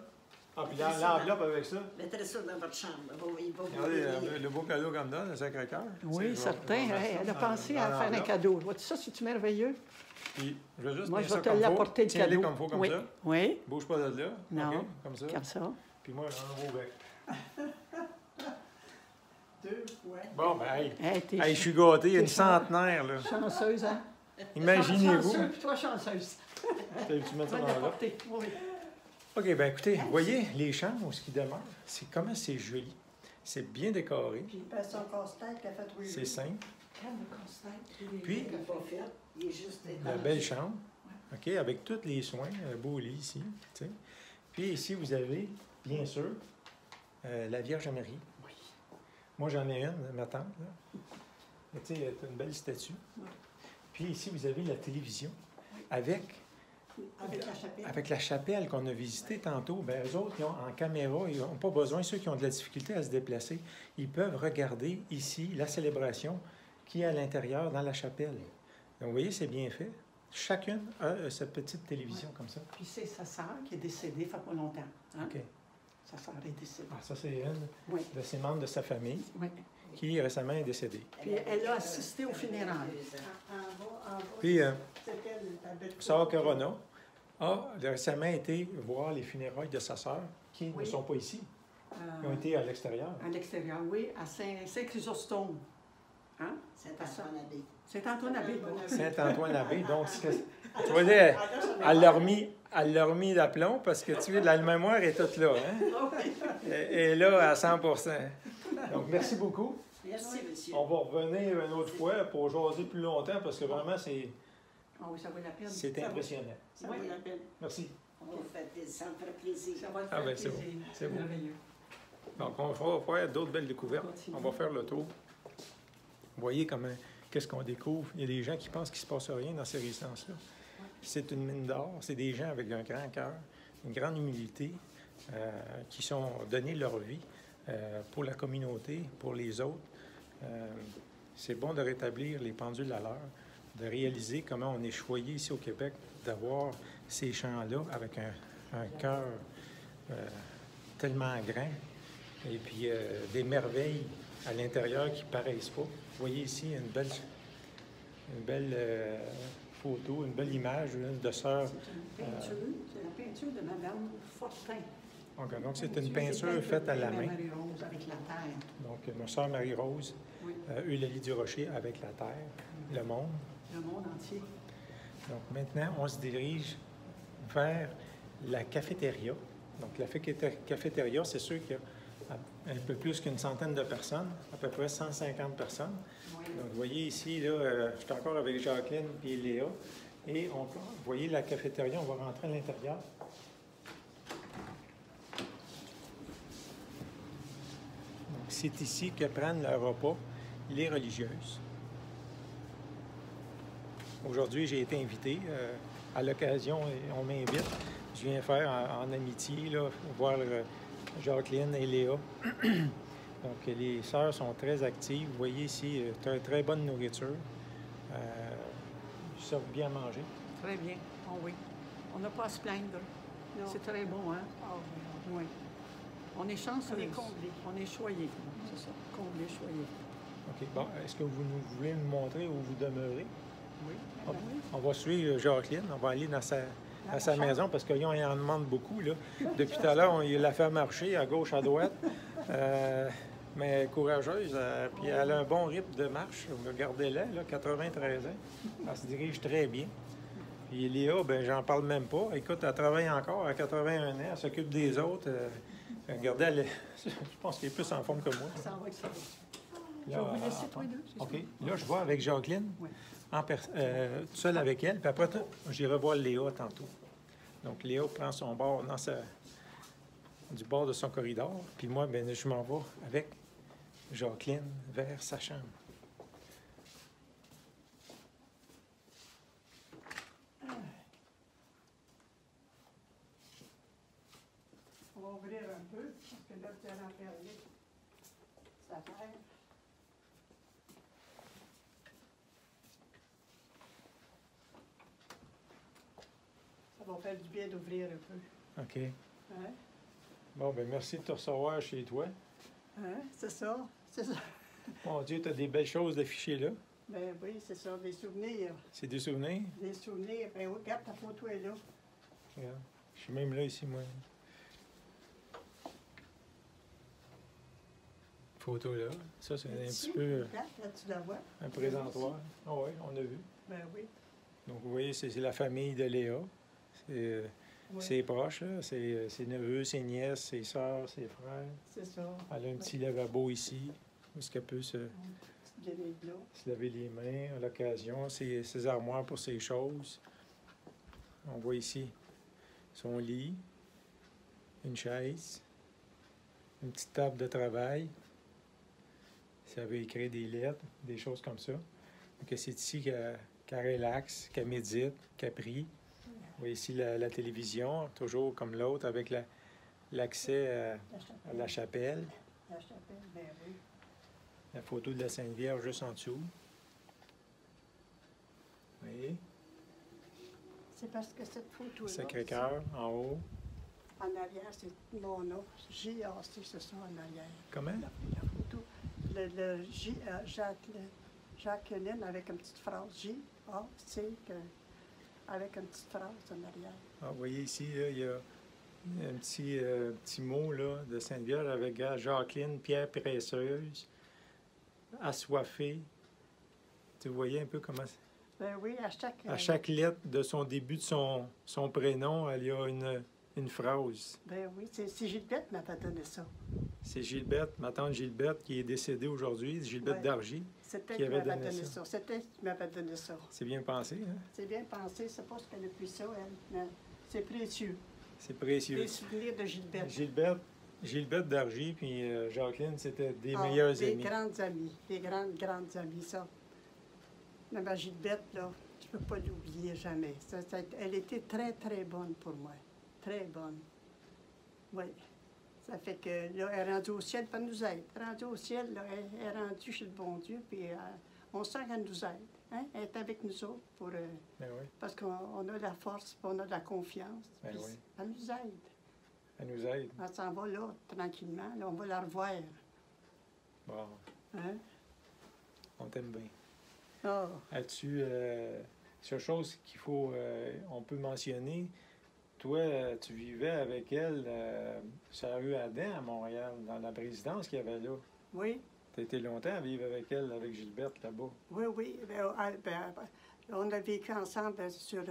Ah, puis l'enveloppe avec ça. Mettez ça dans votre chambre. Il va vous Regardez, réveiller. le beau cadeau comme ça, le Sacré-Cœur. Oui, certain. Hey, elle a pensé dans à faire un l'enveloppe. cadeau. Vois-tu ça, c'est-tu merveilleux? Puis, je vais juste Moi, tenir je ça vais te comme faut. l'apporter le Tiens-les cadeau. comme faut, comme Oui. ça. Oui. Bouge pas de là. Non. OK, comme ça. Comme ça. Puis moi, un beau bec. 2 fois. Bon, ben, hey. Hey, t'es Hey, je suis gâté, il y a une T'es centenaire, là. chanceuse, hein? Imaginez-vous. Chanceux, puis toi, chanceuse. Tu mets Tu ça vas dans l'enveloppe. l'apporter. Oui. OK, bien écoutez, vous voyez les chambres où ce qui demeure, c'est comment c'est joli. C'est bien décoré, Puis il passe son casse-tête qu'elle fait tous les c'est jours. simple. Calme le casse-tête. Puis, Il n'est pas fait. Il est juste la étendu. belle chambre, OK, avec tous les soins, un beau lit ici, tu sais. Puis ici, vous avez, bien sûr, la Vierge Marie. Oui. Moi, j'en ai une, ma tante, là. Et tu sais, elle a une belle statue. Puis ici, vous avez la télévision avec Avec la chapelle. Avec la chapelle qu'on a visitée tantôt, bien, eux autres, ils ont, en caméra, ils n'ont pas besoin, ceux qui ont de la difficulté à se déplacer, ils peuvent regarder ici la célébration qui est à l'intérieur dans la chapelle. Donc, vous voyez, c'est bien fait. Chacune a sa petite télévision comme ça. Puis c'est sa sœur qui est décédée il ne fait pas longtemps. Hein? OK. Sa sœur est décédée. Ah, ça, c'est une Oui. de ses membres de sa famille Oui. qui récemment est décédée. Puis elle a assisté aux funérailles. En bas, Puis, c'était la belle Sœur Corona a récemment été voir les funérailles de sa sœur qui Oui. ne sont pas ici. Ils ont été à l'extérieur. À l'extérieur, oui, à Saint-Chrysostome. Hein? Saint-Antoine-Abbé. Saint-Antoine-Abbé. Saint-Antoine-Abbé. Donc, tu vois, elle l'a remis d'aplomb parce que tu vois, la mémoire est toute là. Hein? Elle est là à 100%. Donc, merci beaucoup. Merci, monsieur. On va revenir une autre fois pour jaser plus longtemps parce que vraiment, Ah oui, ça vaut la peine. c'est impressionnant. Ça vaut la peine. Merci. On va faire ça me ferait plaisir. Ça va le Ah faire ben, c'est plaisir. bon. C'est bon. Merveilleux. Donc, on va faire d'autres belles découvertes. Continue. On va faire le tour. Vous voyez qu'est-ce qu'on découvre. Il y a des gens qui pensent qu'il ne se passe rien dans ces résidences-là. C'est une mine d'or. C'est des gens avec un grand cœur, une grande humilité, qui sont donnés leur vie pour la communauté, pour les autres. C'est bon de rétablir les pendules à l'heure, de réaliser comment on est choyé ici au Québec d'avoir ces champs-là avec un cœur tellement grand et puis des merveilles à l'intérieur qui ne paraissent pas. Vous voyez ici une belle photo, une belle image de sœur. C'est une peinture, c'est la peinture de Madame Fortin. Donc, c'est une peinture faite à la main. Marie-Rose avec la terre. Donc, ma sœur Marie-Rose, Oui. Eulalie Durocher avec la terre, le monde. Le monde entier. Donc, maintenant, on se dirige vers la cafétéria. Donc, la cafétéria, c'est sûr qu'il y a un peu plus qu'une centaine de personnes, à peu près 150 personnes. Oui. Donc, vous voyez ici, là, je suis encore avec Jacqueline et Léa. Et vous voyez la cafétéria, on va rentrer à l'intérieur. Donc, c'est ici que prennent leur repas les religieuses. Aujourd'hui, j'ai été invité. À l'occasion, on m'invite je viens faire en amitié, là, voir Jacqueline et Léa. Donc, les sœurs sont très actives. Vous voyez ici, très bonne nourriture. Ils servent bien à manger. Très bien. Oh oui. On n'a pas à se plaindre. Non. C'est très bon, hein? Ah oui. Oui. On est chanceux. On est comblés. On est choyés. C'est ça. Comblés, choyés. OK. Bon, est-ce que vous voulez nous montrer où vous demeurez? Oui. On, Ben oui. on va suivre Jacqueline. On va aller dans sa maison parce qu'ils en demandent beaucoup, là. Depuis tout à l'heure, on l'a fait marcher à gauche, à droite. Mais courageuse, puis elle a un bon rythme de marche. Regardez-la, là, 93 ans. Elle se dirige très bien. Puis Léa, ben j'en parle même pas. Écoute, elle travaille encore à 81 ans, elle s'occupe des autres. Regardez, je pense qu'elle est plus en forme que moi. Ça va être ça. Je Là, vais vous laisser tous les deux. c'est OK. ça? Là, je vais avec Jacqueline, Oui. tout seul avec elle. Puis après, j'irai voir Léa tantôt. Donc, Léa prend son bord du bord de son corridor. Puis moi, ben je m'en vais avec Jacqueline vers sa chambre. On va ouvrir un peu, parce que là, tu as regardé sa terre. Ça va faire du bien d'ouvrir un peu. OK. Hein? Bon, ben merci de te recevoir chez toi. Hein? C'est ça. C'est ça. Mon Dieu, tu as des belles choses d'afficher là. Ben oui, c'est ça, des souvenirs. C'est des souvenirs. Des souvenirs. Ben oui, regarde, ta photo est là. Regarde. Je suis même là ici, moi. Photo là. Ça, c'est un Ici, petit peu regarde, là, tu la vois. un présentoir. Ah oui, on a vu. Ben oui. Donc, vous voyez, c'est la famille de Léa. C'est Oui. ses proches, là. Ses neveux, ses nièces, ses sœurs, ses frères. C'est ça. Elle a un petit lavabo ici, où est-ce qu'elle peut se Petite vieille là. laver les mains à l'occasion. Ses armoires pour ses choses. On voit ici son lit, une chaise, une petite table de travail. Si elle veut écrire des lettres, des choses comme ça. Donc, c'est ici qu'elle relaxe, qu'elle médite, qu'elle prie. Vous voyez ici la télévision, toujours comme l'autre, avec l'accès à la chapelle. La chapelle, ben oui. La photo de la Sainte Vierge juste en dessous. Vous voyez? C'est parce que cette photo-là. Sacré-Cœur en haut. En arrière, c'est mon nom. J.A.C. c'est ça en arrière. Comment? La photo. Le J, Jacqueline avec une petite phrase. J.A.C. avec une petite phrase en arrière. Ah, vous voyez ici, là, il y a un petit mot là, de Sainte Vierge avec Jacqueline, pierre précieuse, assoiffée. Tu voyez un peu comment... Ben oui, À chaque lettre de son début de son prénom, il y a une phrase. Ben oui, c'est Gilberte qui m'avait donné ça. C'est Gilberte, ma tante Gilberte, qui est décédée aujourd'hui, Gilberte Ouais. d'Argy. C'était Qui qui avait m'avait donné donné ça. ça. C'était qui m'avait donné ça. C'est bien pensé, hein? C'est bien pensé, c'est pas ce qu'elle a pris ça, elle. Mais c'est précieux. C'est précieux. Les souvenirs de Gilberte. Gilberte d'Argy, puis Jacqueline, c'était des Ah, meilleurs des amis. grandes amies. Des grandes amies, ça. Mais ma Gilberte, là, tu peux pas l'oublier jamais. Elle était très, très bonne pour moi. Très bonne. Oui. Ça fait que, là, elle est rendue au ciel, pas nous aide. Rendue au ciel, là, elle est rendue chez le bon Dieu, puis on sent qu'elle nous aide. Hein? Elle est avec nous autres pour, Ben oui, parce qu'on a la force, puis on a de la confiance. Ben puis oui. Elle nous aide. elle nous aide. Elle s'en va là, tranquillement. Là, on va la revoir. Bon, Hein? on t'aime bien. Ah, As-tu seule chose qu'il faut, on peut mentionner, toi, tu vivais avec elle sur la rue Adam à Montréal, dans la résidence qu'il y avait là. oui. Tu as été longtemps à vivre avec elle, avec Gilberte, là-bas. Oui, oui. On a vécu ensemble sur...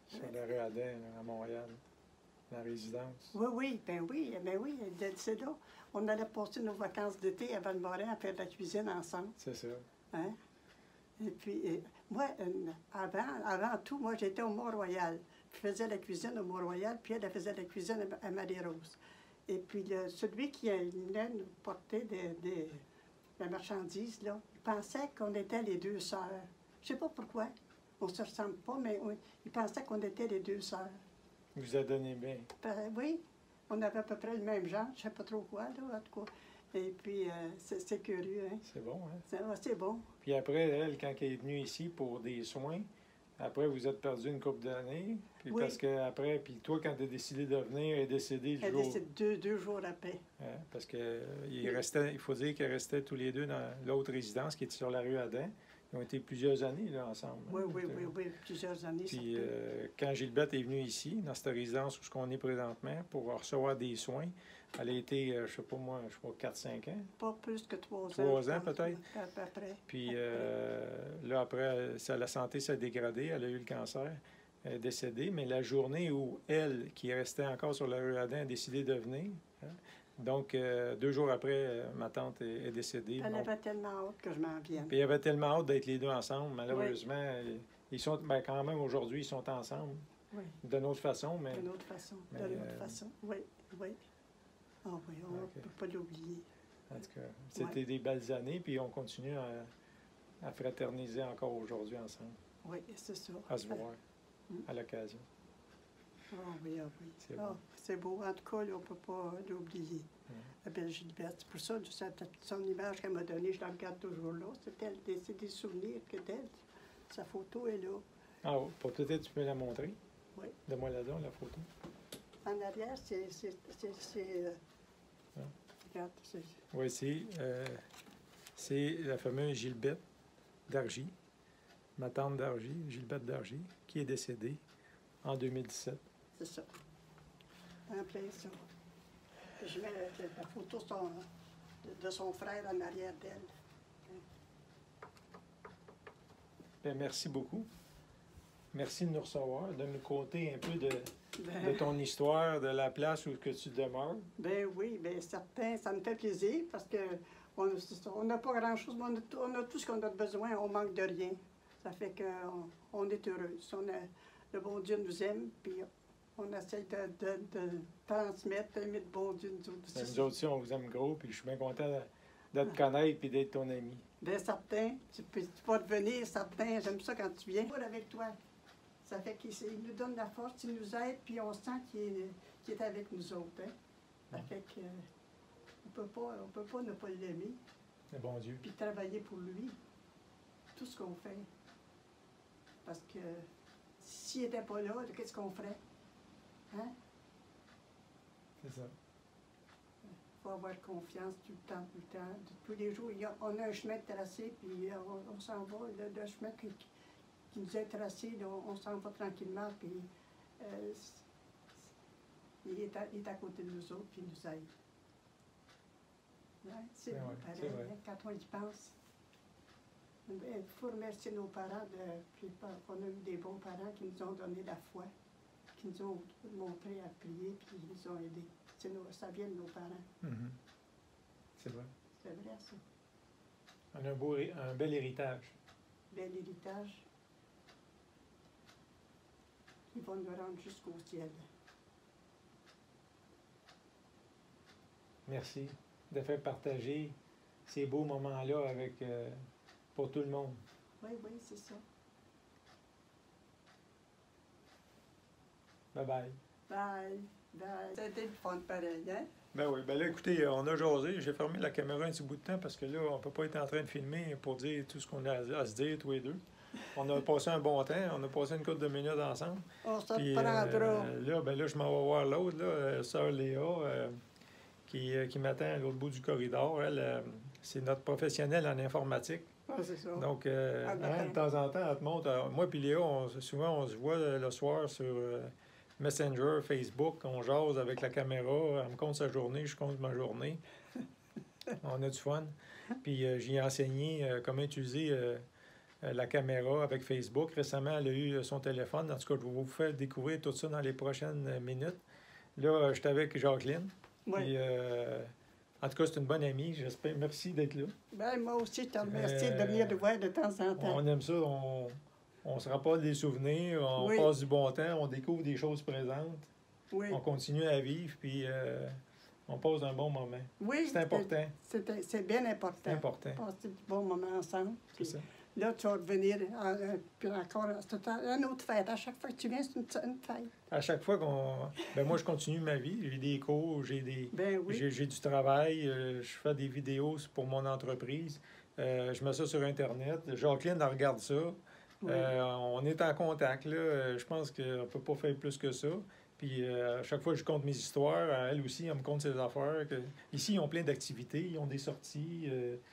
Sur la rue Adam, là, à Montréal, dans la résidence. oui, ben oui, c'est là. On allait passer nos vacances d'été à Val-Morin à faire de la cuisine ensemble. C'est ça. Hein? Et puis, moi, avant tout, moi, j'étais au Mont-Royal. Je faisais la cuisine au Mont-Royal, puis elle faisait la cuisine à Marie-Rose. Et puis, celui qui venait nous porter de la marchandise, là, il pensait qu'on était les deux sœurs. Je sais pas pourquoi. On se ressemble pas, mais il pensait qu'on était les deux sœurs. vous a donné bien. Ben, oui, on avait à peu près le même genre, je ne sais pas trop quoi, là, en tout cas. Et puis, c'est curieux, hein. C'est bon, hein? C'est bon. Puis après, elle, quand elle est venue ici pour des soins, après, vous êtes perdu une couple d'années. Puis Oui. parce que après, puis toi, quand tu as décidé de venir, elle est décédée Elle jour. décide deux jours après. Hein, parce que il faut dire qu'ils restaient tous les deux dans l'autre résidence qui était sur la rue Adam. Ils ont été plusieurs années là, ensemble. Oui, hein. oui, plusieurs années. Puis certain. quand Gilberte est venue ici, dans cette résidence où on est présentement, pour recevoir des soins, elle a été, je sais pas moi, 4-5 ans. Pas plus que 3 ans. 3 ans, je pense, peut-être? À peu près. Puis là, après, la santé s'est dégradée, elle a eu le cancer, elle est décédée, mais la journée où elle, qui restait encore sur la rue Adam, a décidé de venir, hein, donc 2 jours après, ma tante est décédée. Elle Bon. avait tellement hâte que je m'en vienne. Puis il avait tellement hâte d'être les deux ensemble, malheureusement, ils sont, ben, quand même, aujourd'hui, ils sont ensemble, Oui, d'une autre façon, mais... d'une autre façon. mais, D'une autre façon, oui, oui. Ah oui, on ne Ok. peut pas l'oublier. En tout cas, c'était des belles années, puis on continue à fraterniser encore aujourd'hui ensemble, Oui, c'est ça. à se voir Mm. à l'occasion. Ah oui, ah oui. C'est Ah, bon. c'est beau. En tout cas, là, on ne peut pas l'oublier. La belle Gilberte. C'est pour ça, son image qu'elle m'a donnée, je la regarde toujours là. C'est des souvenirs que d'elle. Sa photo est là. Ah, peut-être tu peux la montrer? Oui. Donne-moi la photo. En arrière, Ah. regarde, Oui, c'est la fameuse Gilberte d'Argy, ma tante d'Argy, Gilberte d'Argy, qui est décédée en 2017. c'est ça. En plein ça. Puis je mets la photo de son frère en arrière d'elle. Bien, merci beaucoup. Merci de nous recevoir, de nous conter un peu de Ben, ton histoire, de la place où que tu demeures. ben oui, ben certain, ça me fait plaisir parce que on n'a pas grand-chose, mais on a tout ce qu'on a besoin, on manque de rien. Ça fait qu'on est heureux. Le bon Dieu nous aime, puis on essaye de transmettre, d'aimer le bon Dieu nous autres Ben, aussi. nous autres aussi, on vous aime gros, puis je suis bien content de te connaître et d'être ton ami. Bien certain, tu vas revenir, certain, j'aime ça quand tu viens. Pour avec toi. Ça fait qu'il nous donne la force, il nous aide, puis on sent qu'il est avec nous autres. Hein? Ça fait que on peut pas ne pas l'aimer, Le bon Dieu. puis travailler pour lui. Tout ce qu'on fait. Parce que s'il n'était pas là, qu'est-ce qu'on ferait? Hein? C'est ça. Il faut avoir confiance tout le temps, tout le temps. Tous les jours, on a un chemin tracé, puis on s'en va. Le chemin qui nous est tracé, là, on s'en va tranquillement, puis il est à côté de nous autres, puis il nous aide. Ouais, c'est Ouais, bon, ouais, pareil, c'est vrai. hein, quand on y pense. Il faut remercier nos parents. On a eu des bons parents qui nous ont donné la foi, qui nous ont montré à prier, puis ils nous ont aidés. Ça vient de nos parents. Mhm. C'est vrai. C'est vrai, ça. On a un bel héritage. Bel héritage qui va nous rendre jusqu'au ciel. Merci de faire partager ces beaux moments-là avec pour tout le monde. Oui, oui, c'est ça. Bye bye. Bye. Bye. C'était le fun pareil, hein? Ben oui, ben là, écoutez, on a jasé. J'ai fermé la caméra un petit bout de temps parce que là, on peut pas être en train de filmer pour dire tout ce qu'on a à se dire, tous les deux. On a passé un bon temps, on a passé une couple de minutes ensemble. On se Puis, reprendra. là, je m'en vais voir l'autre, là, sœur Léa, qui m'attend à l'autre bout du corridor. Elle, c'est notre professionnelle en informatique. Ah, c'est ça. Donc, matin. de temps en temps, elle te montre. Moi puis Léa, souvent, on se voit le soir sur Messenger, Facebook, on jase avec la caméra. Elle me compte sa journée, je compte ma journée. On a du fun. Puis, j'ai enseigné comment utiliser la caméra avec Facebook. Récemment, elle a eu son téléphone. En tout cas, je vais vous faire découvrir tout ça dans les prochaines minutes. Là, j'étais avec Jacqueline. Oui. Puis, en tout cas, c'est une bonne amie. J'espère. Merci d'être là. Ben, moi aussi, je te remercie de venir nous voir de temps en temps. On aime ça. On se rappelle des souvenirs. On Oui. passe du bon temps. On découvre des choses présentes. Oui. On continue à vivre. Puis, on passe un bon moment. Oui, C'est important. c'est bien important. C'est important. Passer du bon moment ensemble. C'est Puis ça. Là, tu vas revenir, puis encore, c'est une autre fête. À chaque fois que tu viens, c'est une fête. À chaque fois qu'on... Ben moi, je continue ma vie. J'ai des cours, Ben oui. j'ai du travail, je fais des vidéos pour mon entreprise. Je mets ça sur Internet. Jacqueline, elle regarde ça. Oui. On est en contact, là. Je pense qu'on ne peut pas faire plus que ça. Puis à chaque fois que je compte mes histoires, elle aussi, elle me compte ses affaires. Ici, ils ont plein d'activités, ils ont des sorties,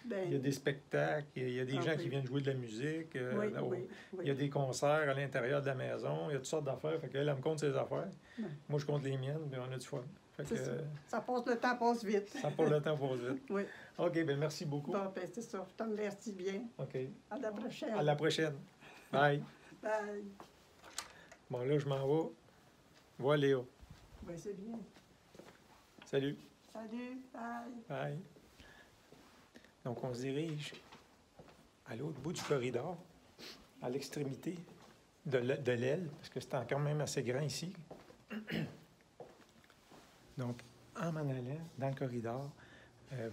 Ben, il y a des spectacles, il y a des Ah gens oui. qui viennent jouer de la musique, oui, oui, il y a oui. des concerts à l'intérieur de la maison, il y a toutes sortes d'affaires. Fait qu'elle, elle me compte ses affaires. Ouais. Moi, je compte les miennes, mais on a du fun. Fait que, C'est ça. Ça passe, le temps passe vite. ça pour le temps pour vite. Oui. OK, bien merci beaucoup. Bon, ben, c'est ça. Je te remercie bien. OK. À la prochaine. À la prochaine. Bye. Bye. Bon, là, je m'en vais. Voilà Léa. Ben, c'est bien. Salut. Salut. Bye. Bye. Donc, on se dirige à l'autre bout du corridor, à l'extrémité de l'aile, parce que c'est quand même assez grand ici. Donc, en m'en allant dans le corridor,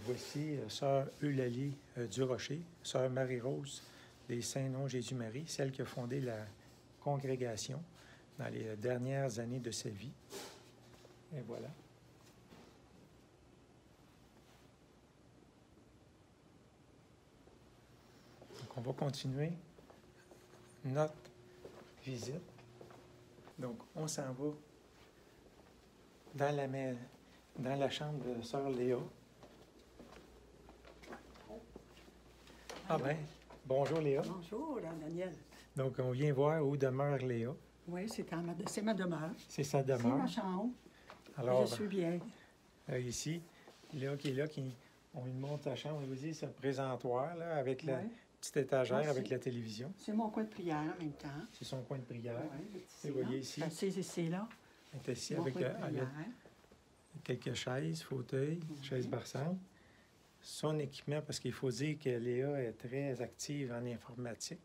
voici sœur Eulalie Durocher, sœur Marie-Rose des Saints-Noms Jésus-Marie, celle qui a fondé la congrégation dans les dernières années de sa vie. Et voilà. Donc, on va continuer notre visite. Donc, on s'en va dans la chambre de sœur Léa. Ah ben, bonjour Léa. Bonjour, Daniel. Donc, on vient voir où demeure Léa. Oui, c'est ma demeure. C'est sa C'est demeure. ma chambre. Alors, Je suis bien. ici, Léa qui est là, on lui montre sa chambre. Vas-y, c'est un présentoir là, avec la Ouais. petite étagère, Ah, avec c'est- la télévision. C'est mon coin de prière en même temps. C'est son coin de prière. Ouais, le petit Et vous voyez là. ici, Assise ici, là. elle est assise Mon avec coin de avec prière. quelques chaises, fauteuils, Mhm. chaises barçantes. Son équipement, parce qu'il faut dire que Léa est très active en informatique.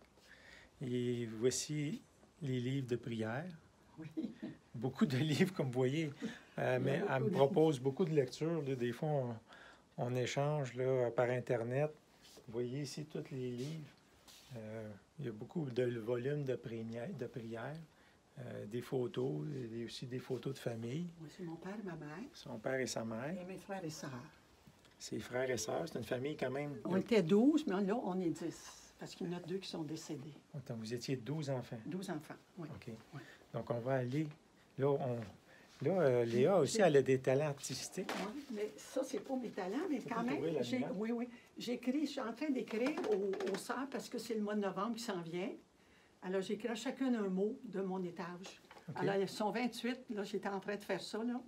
Et voici les livres de prière. Oui. Beaucoup de livres, comme vous voyez. Mais elle me propose beaucoup de lectures. Là. Des fois, on échange là, par Internet. Vous voyez ici tous les livres. Il y a beaucoup de volumes de prières, des photos, et aussi des photos de famille. Moi, c'est mon père et ma mère. Son père et sa mère, Et mes frères et sœurs. ses frères et sœurs. C'est une famille quand même. On était 12, mais là, on est 10. Parce qu'il y en a 2 qui sont décédés. Attends, vous étiez 12 enfants. 12 enfants, oui. OK. Ouais. Donc, on va aller. Là, Léa aussi, elle a des talents artistiques. Oui, mais ça, c'est pas mes talents, mais Tu quand peux trouver même, la lumière? oui. Je suis en train d'écrire aux sœurs parce que c'est le mois de novembre qui s'en vient. Alors, j'écris à chacune un mot de mon étage. OK. Alors, ils sont 28. Là, j'étais en train de faire ça, là.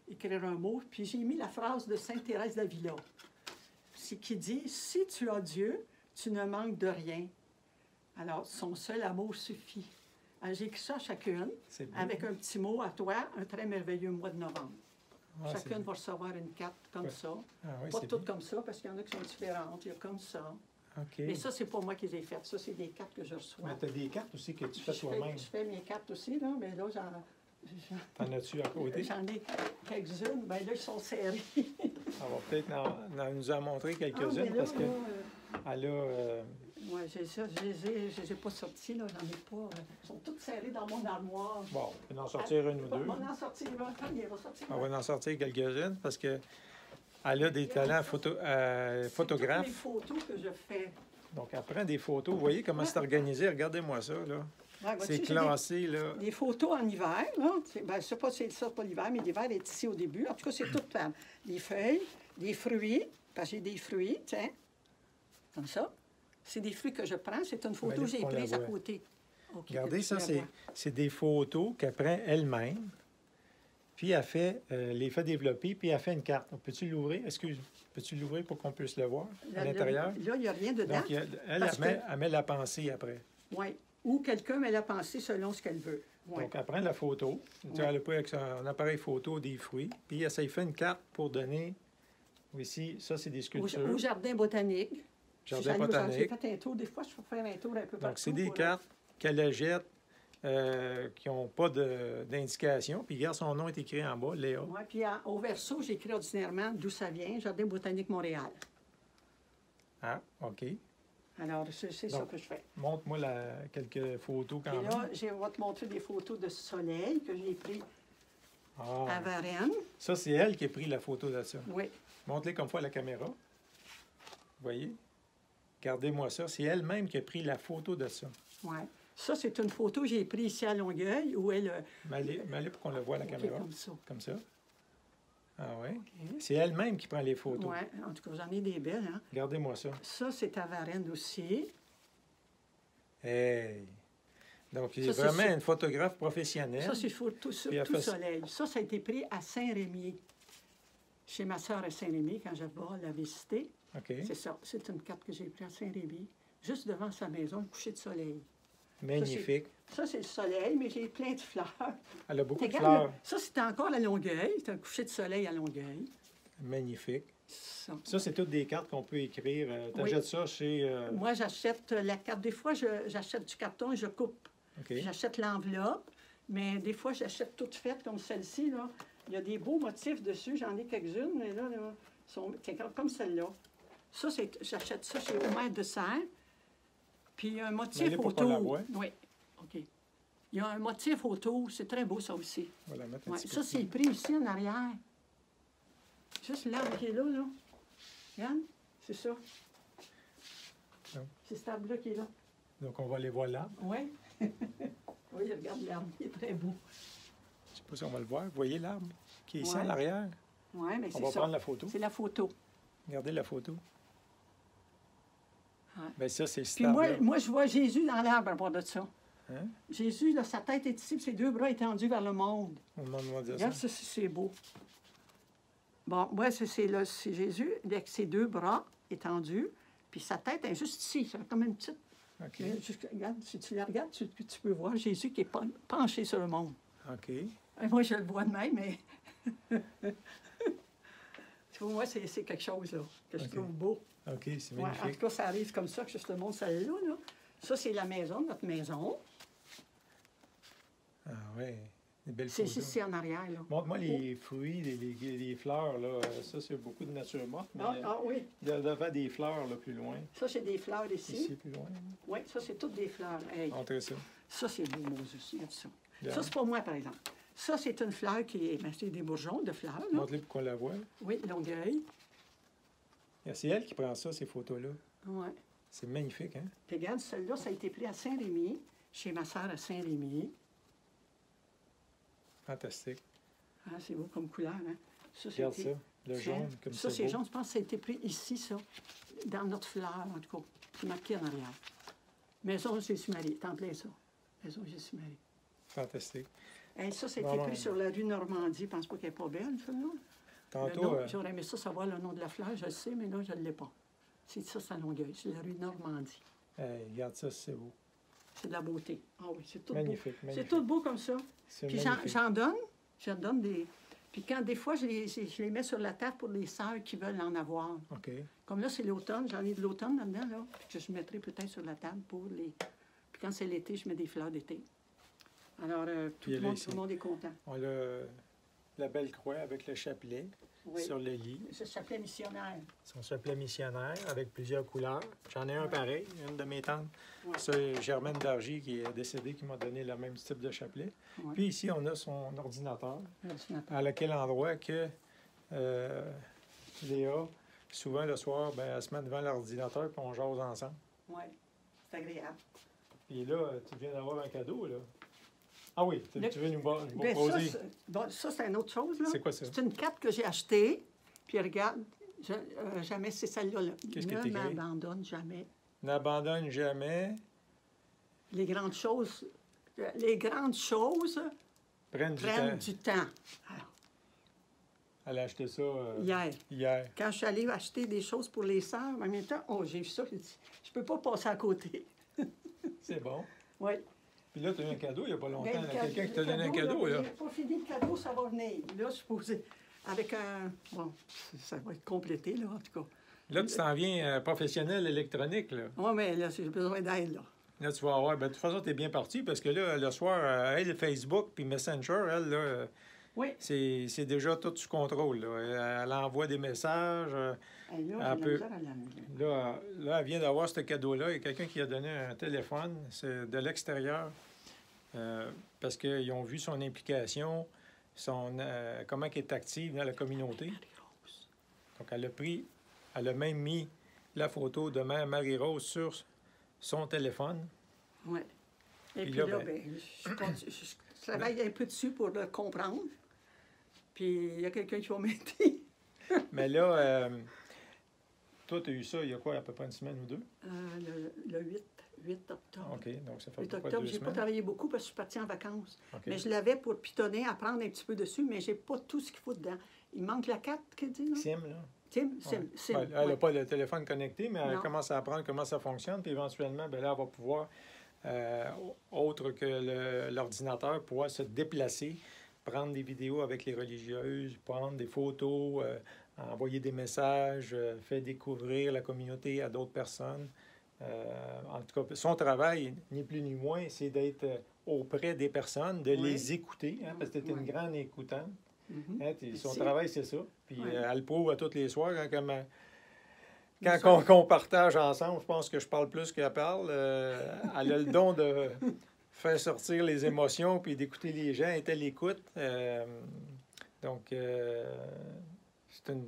Écrire un mot. Puis, j'ai mis la phrase de Sainte Thérèse d'Avila. C'est qui dit « Si tu as Dieu, tu ne manques de rien. Alors, son seul amour suffit. » Alors, j'ai écrit ça à chacune, C'est beau. avec un petit mot à toi, un très merveilleux mois de novembre. Ah, c'est- Chacune va recevoir une carte comme Ouais. ça. Ah, oui, Pas c'est toutes bien. comme ça, parce qu'il y en a qui sont différentes. Il y a comme ça. OK. Mais ça, c'est pas moi qui les ai faites. Ça, c'est des cartes que je reçois. Mais tu as des cartes aussi que tu fais Je toi-même. je fais mes cartes aussi, là, mais là, T'en as-tu à côté? j'en ai quelques-unes. Bien là, ils sont serrés. On va peut-être nous en montrer Ah, mais quelques-unes là, parce que là, elle a... ouais, j'ai ça. Je les ai pas sortis, là. J'en ai pas. Ils sont toutes serrées dans mon armoire. Bon, on va en sortir une ou deux. On va en sortir. Il va sortir. On va en sortir quelques-unes parce que elle a des talents C'est toutes photographes. les photos que je fais. Donc, elle prend des photos. Vous voyez comment c'est organisé? Regardez-moi ça, là. Ouais, vois-tu, C'est j'ai classé, là. des photos en hiver, là. Ben, je sais pas si c'est ça, pas l'hiver, mais l'hiver est ici au début. En tout cas, c'est tout des feuilles, des fruits, parce que j'ai des fruits, tiens, comme ça. C'est des fruits que je prends. C'est une photo là, que j'ai qu'on la prise à voit. côté. OK, Regardez, que ça, tu la vois. c'est des photos qu'elle prend elle-même. Puis, elle fait, les fait développer, puis elle fait une carte. Peux-tu l'ouvrir? Excuse, peux-tu l'ouvrir pour qu'on puisse le voir à l'intérieur? Là, il n'y a rien dedans. Donc, elle parce elle met la pensée après. Oui. Ou quelqu'un met la pensée selon ce qu'elle veut. Oui. Donc, elle prend la photo. Tu vois, elle a pris avec son appareil photo des fruits. Puis, elle s'est fait une carte pour donner. Ici, ça, c'est des sculptures. Au jardin botanique. Jardin J'ai botanique. fait un tour. Des fois, je peux faire un tour un peu partout. Donc, c'est des pour- cartes qu'elle jette qui n'ont pas d'indication. Puis, regarde, son nom est écrit en bas, Léa. Oui, puis au verso, j'écris ordinairement d'où ça vient, Jardin botanique Montréal. Ah, OK. Alors, c'est ça Donc, que je fais. Montre-moi quelques photos quand Et même. là, je vais te montrer des photos de soleil que j'ai pris à Ah, Varennes. ça, c'est elle qui a pris la photo de ça. Oui. Montre-les comme fois à la caméra. Vous voyez? Regardez-moi ça. C'est elle-même qui a pris la photo de ça. Ouais. Ça, c'est une photo que j'ai prise ici à Longueuil où elle... Mets-les pour qu'on le voit à la OK, caméra. comme ça. Comme ça. Ah oui. C'est elle-même qui prend les photos. Oui, en tout cas, j'en ai des belles, hein. Regardez-moi ça. Ça, c'est à Varennes aussi. Hey! Donc, il est Ça, c'est vraiment ça. une photographe professionnelle. Ça, c'est photo Puis elle tout fait- soleil. Ça a été pris à Saint-Rémy. Chez ma sœur à Saint-Rémy, quand je vais la visiter. OK. C'est ça. C'est une carte que j'ai prise à Saint-Rémy, juste devant sa maison, le coucher de soleil. Magnifique. Ça, c'est le soleil, mais j'ai plein de fleurs. Elle a beaucoup de Regarde, fleurs. ça, c'était encore à Longueuil. C'est un coucher de soleil à Longueuil. Magnifique. Ça. Ça, c'est toutes des cartes qu'on peut écrire. Tu Oui. achètes ça chez... Moi, j'achète la carte. Des fois, j'achète du carton et je coupe. OK. J'achète l'enveloppe, mais des fois, j'achète toute faite comme celle-ci, là. Il y a des beaux motifs dessus. J'en ai quelques-unes, mais là, c'est comme celle-là. Ça, j'achète ça chez Omer de Serre. Puis il y a un motif Mets-les pour qu'on la autour. voie. Oui, OK. Il y a un motif autour. C'est très beau, ça aussi. Voilà, mettre un Ouais. petit Ça, peu c'est plus. pris ici en arrière. Juste l'arbre qui est là, là. Regarde, c'est ça. Non. C'est cet arbre-là qui est là. Donc, on va aller voir là. Oui. Oui, regarde l'arbre, il est très beau. Je ne sais pas si on va le voir. Vous voyez l'arbre qui est ici Ouais. en arrière? Oui, mais On c'est va ça. prendre la photo. C'est la photo. Regardez la photo. Ouais. Bien, ça, c'est Puis cet moi, arbre-là. moi, je vois Jésus dans l'arbre à part de ça. Hein? Jésus, là, sa tête est ici, puis ses deux bras étendus vers le monde. On demande dire Regarde, ça. ça, c'est beau. Bon, moi, c'est Jésus avec ses deux bras étendus, puis sa tête est juste ici, c'est comme une petite... OK. Mais regarde, si tu la regardes, tu peux voir Jésus qui est penché sur le monde. OK. Et moi, je le vois de même, mais... Tu vois, moi, c'est quelque chose, là, que je OK. trouve beau. OK, c'est Ouais, en magnifique. tout cas, ça arrive comme ça, que je te montre celle-là, là. Ça, c'est la maison, notre maison. Ah oui, des belles C'est photos. ici en arrière, là. Montre-moi les fruits, les fleurs, là. Ça, c'est beaucoup de nature morte, mais Oui. il y a devant des fleurs, là, plus loin. Ça, c'est des fleurs ici. Ici, plus loin. Oui, ça, c'est toutes des fleurs. Hey, Montrez ça. ça, c'est beau, Moses. Regarde ça. Bien. Ça, c'est pour moi, par exemple. Ça, c'est une fleur qui est... Ben, c'est des bourgeons de fleurs, là. Montre-les pour qu'on la voit. Oui, Longueuil. C'est elle qui prend ça, ces photos-là. Oui. C'est magnifique, hein? Puis regarde, celle-là, ça a été pris à Saint-Rémy, chez ma sœur à Saint-Rémy. Fantastique. Ah, c'est beau comme couleur, hein? Ça, Regarde c'était- ça, le Tiens, jaune, comme ça, c'est c'est beau. jaune. Je pense que ça a été pris ici, ça, dans notre fleur, en tout cas. C'est marqué en arrière. Maison Jésus-Marie, t'en plein ça. Maison Jésus-Marie. Fantastique. Hey, ça, ça a Non, été non. pris sur la rue Normandie. Je pense pas qu'elle n'est pas belle, celle-là. Le Tantôt, nom, j'aurais aimé ça savoir le nom de la fleur, je le sais, mais là, je ne l'ai pas. C'est ça, c'est à Longueuil. C'est la rue Normandie. regarde ça, c'est beau. C'est de la beauté. Ah oui, c'est tout Magnifique, beau. magnifique. C'est tout beau comme ça. C'est Puis magnifique. j'en donne des... Puis quand des fois, je les mets sur la table pour les sœurs qui veulent en avoir. OK. Comme là, c'est l'automne, j'en ai de l'automne là-dedans, là, que je mettrai peut-être sur la table pour les... Puis quand c'est l'été, je mets des fleurs d'été. Alors, Puis elle est ici. tout le monde est content. On a la belle croix avec le chapelet Oui. sur le lit. Ce chapelet missionnaire. Son chapelet missionnaire avec plusieurs couleurs. J'en ai un pareil, une de mes tantes. Ouais. C'est Germaine Dargy qui est décédée qui m'a donné le même type de chapelet. Ouais. Puis ici, on a son ordinateur, L'ordinateur. à lequel endroit que Léa, souvent le soir, ben, elle se met devant l'ordinateur puis on jase ensemble. Oui, c'est agréable. Puis là, tu viens d'avoir un cadeau, là. Ah oui, tu veux nous Ben, proposer. ça, c'est une autre chose, là. C'est quoi ça? C'est une carte que j'ai achetée. Puis regarde, jamais c'est celle-là. Là. Qu'est-ce que Ne t'écris? m'abandonne jamais. N'abandonne jamais, Les grandes choses prenne du prennent temps. du temps. Alors, Elle a acheté ça hier, hier. quand je suis allée acheter des choses pour les sœurs, en même temps, oh, j'ai vu ça, j'ai dit, je peux pas passer à côté. C'est bon. Oui. Puis là, tu as eu un cadeau il n'y a pas longtemps. Ben, Il y a quelqu'un qui t'a le donné un cadeau, là. là. J'ai pas fini le cadeau, ça va venir. Là, je suis posée avec un... Bon, ça va être complété, là, en tout cas. Là, tu t'en viens professionnel électronique, là. Oui, mais là, j'ai besoin d'aide, là. Là, tu vas avoir... Ben, de toute façon, tu es bien parti parce que là, le soir, elle, Facebook puis Messenger, elle, là, Oui. C'est déjà tout sous contrôle. Là. Elle envoie des messages. Et là, Elle j'ai peut- la misère à l'enlever. Là, elle vient d'avoir ce cadeau-là. Il y a quelqu'un qui a donné un téléphone. C'est de l'extérieur. Parce qu'ils ont vu son implication, comment elle est active dans la communauté. Donc, elle a même mis la photo de Mère Marie-Rose sur son téléphone. Oui. Et Puis puis là, là, ben- je travaille un peu dessus pour le comprendre. Puis il y a quelqu'un qui va m'aider. Mais là, toi, tu as eu ça il y a quoi, à peu près une semaine ou deux? Le 8 octobre. OK, donc ça fait 8 à peu près octobre, 2 j'ai pas semaines. travaillé beaucoup parce que je suis partie en vacances. OK. Mais je l'avais pour pitonner, apprendre un petit peu dessus, mais j'ai pas tout ce qu'il faut dedans. Il manque la carte, qu'elle dit, non? SIM, là. Sim. Ben, elle n'a ouais. pas le téléphone connecté, mais elle Non. commence à apprendre comment ça fonctionne, puis éventuellement, ben là, elle va pouvoir, autre que l'ordinateur, pouvoir se déplacer, prendre des vidéos avec les religieuses, prendre des photos, envoyer des messages, faire découvrir la communauté à d'autres personnes. En tout cas, son travail, ni plus ni moins, c'est d'être auprès des personnes, de Oui. les écouter, hein, parce que tu es Oui. une grande écoutante. Mhm. Hein, son C'est- travail, c'est ça. Puis Oui. elle le prouve à tous les soirs. Hein, Nous qu'on partage ensemble, je pense que je parle plus qu'elle parle. Elle a le don de faire sortir les émotions puis d'écouter les gens. Elle est à l'écoute. Donc, c'est une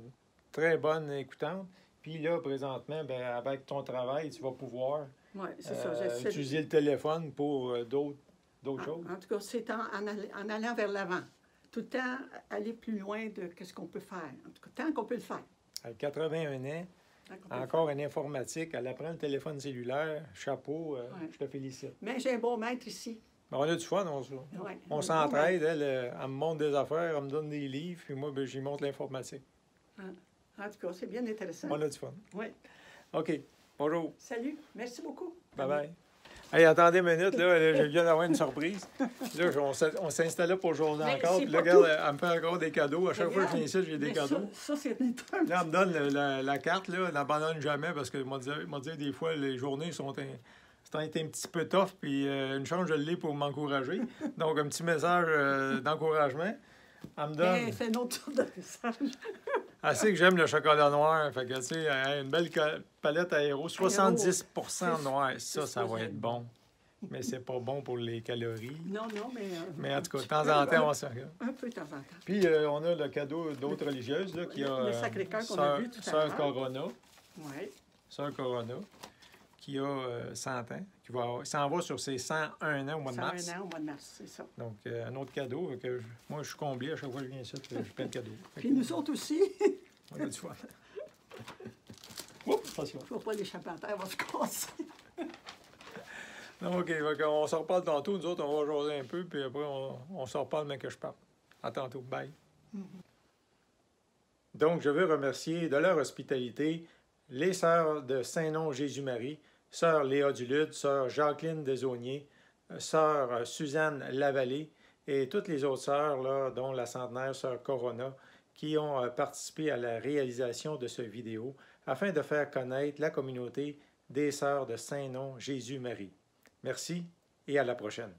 très bonne écoutante. Puis là, présentement, ben, avec ton travail, tu vas pouvoir Oui, c'est ça. J'essaie de- utiliser le téléphone pour d'autres choses. En tout cas, c'est en allant vers l'avant. Tout le temps, aller plus loin de ce qu'on peut faire. En tout cas, tant qu'on peut le faire. À 81 ans, Tant qu'on peut le encore en informatique, elle apprend le téléphone cellulaire. Chapeau, je te félicite. faire. Mais j'ai un bon maître ici. Ben, on a du fun, Ouais, on un s'entraide. Elle me montre des affaires, elle me donne des livres, puis moi, ben, j'y montre l'informatique. bon maître. En tout cas, c'est bien intéressant. On a du fun. Oui. OK. Bonjour. Salut. Merci beaucoup. Bye-bye. Hey, attendez une minute, là, je viens d'avoir une surprise. Là, on s'installait pour jouer Mais encore. c'est Puis là, pas regarde, elle me fait encore des cadeaux. À chaque fois que je viens ici, j'ai des Mais cadeaux. Ça c'est un Là, elle me donne la carte, là, elle n'abandonne jamais parce que, m'a dit, des fois, les journées sont un petit peu tough, puis une chance, je l'ai pour m'encourager. Donc, un petit message d'encouragement. Elle me donne. Mais c'est un autre sorte de message. Elle sait que j'aime le chocolat noir. Fait que, tu sais, une belle palette aéro, 70 noir. Ça va être bon. Mais c'est pas bon pour les calories. Non, mais... Mais en tout cas, de temps en temps, on s'en regarde. Un peu de temps en temps. Puis, on a le cadeau d'autres religieuses, là, qui a... Le Sacré-Cœur qu'on a vu tout à Sœur l'heure. Corona. Oui. Sœur Corona, qui a 100 ans, qui s'en va sur ses 101 ans au mois de mars. 101 ans au mois de mars, c'est ça. Donc, un autre cadeau. Moi, je suis comblé à chaque fois que je viens ici, j'ai plein de cadeaux. Fait Puis que, nous autres aussi. on a du fun. Oups, attention. Il ne faut pas l'échapper à terre, elle va se casser. Non, OK, on s'en reparle tantôt. Nous autres, on va jaser un peu, puis après, on s'en reparle, mais que je parte. À tantôt. Bye. Donc, je veux remercier de leur hospitalité les sœurs de Saint-Nom-Jésus-Marie, sœur Léa Dulude, sœur Jacqueline Desaulniers, sœur Suzanne Lavallée et toutes les autres sœurs, là, dont la centenaire sœur Corona, qui ont participé à la réalisation de ce vidéo afin de faire connaître la communauté des sœurs de Saint-Nom-Jésus-Marie. Merci et à la prochaine.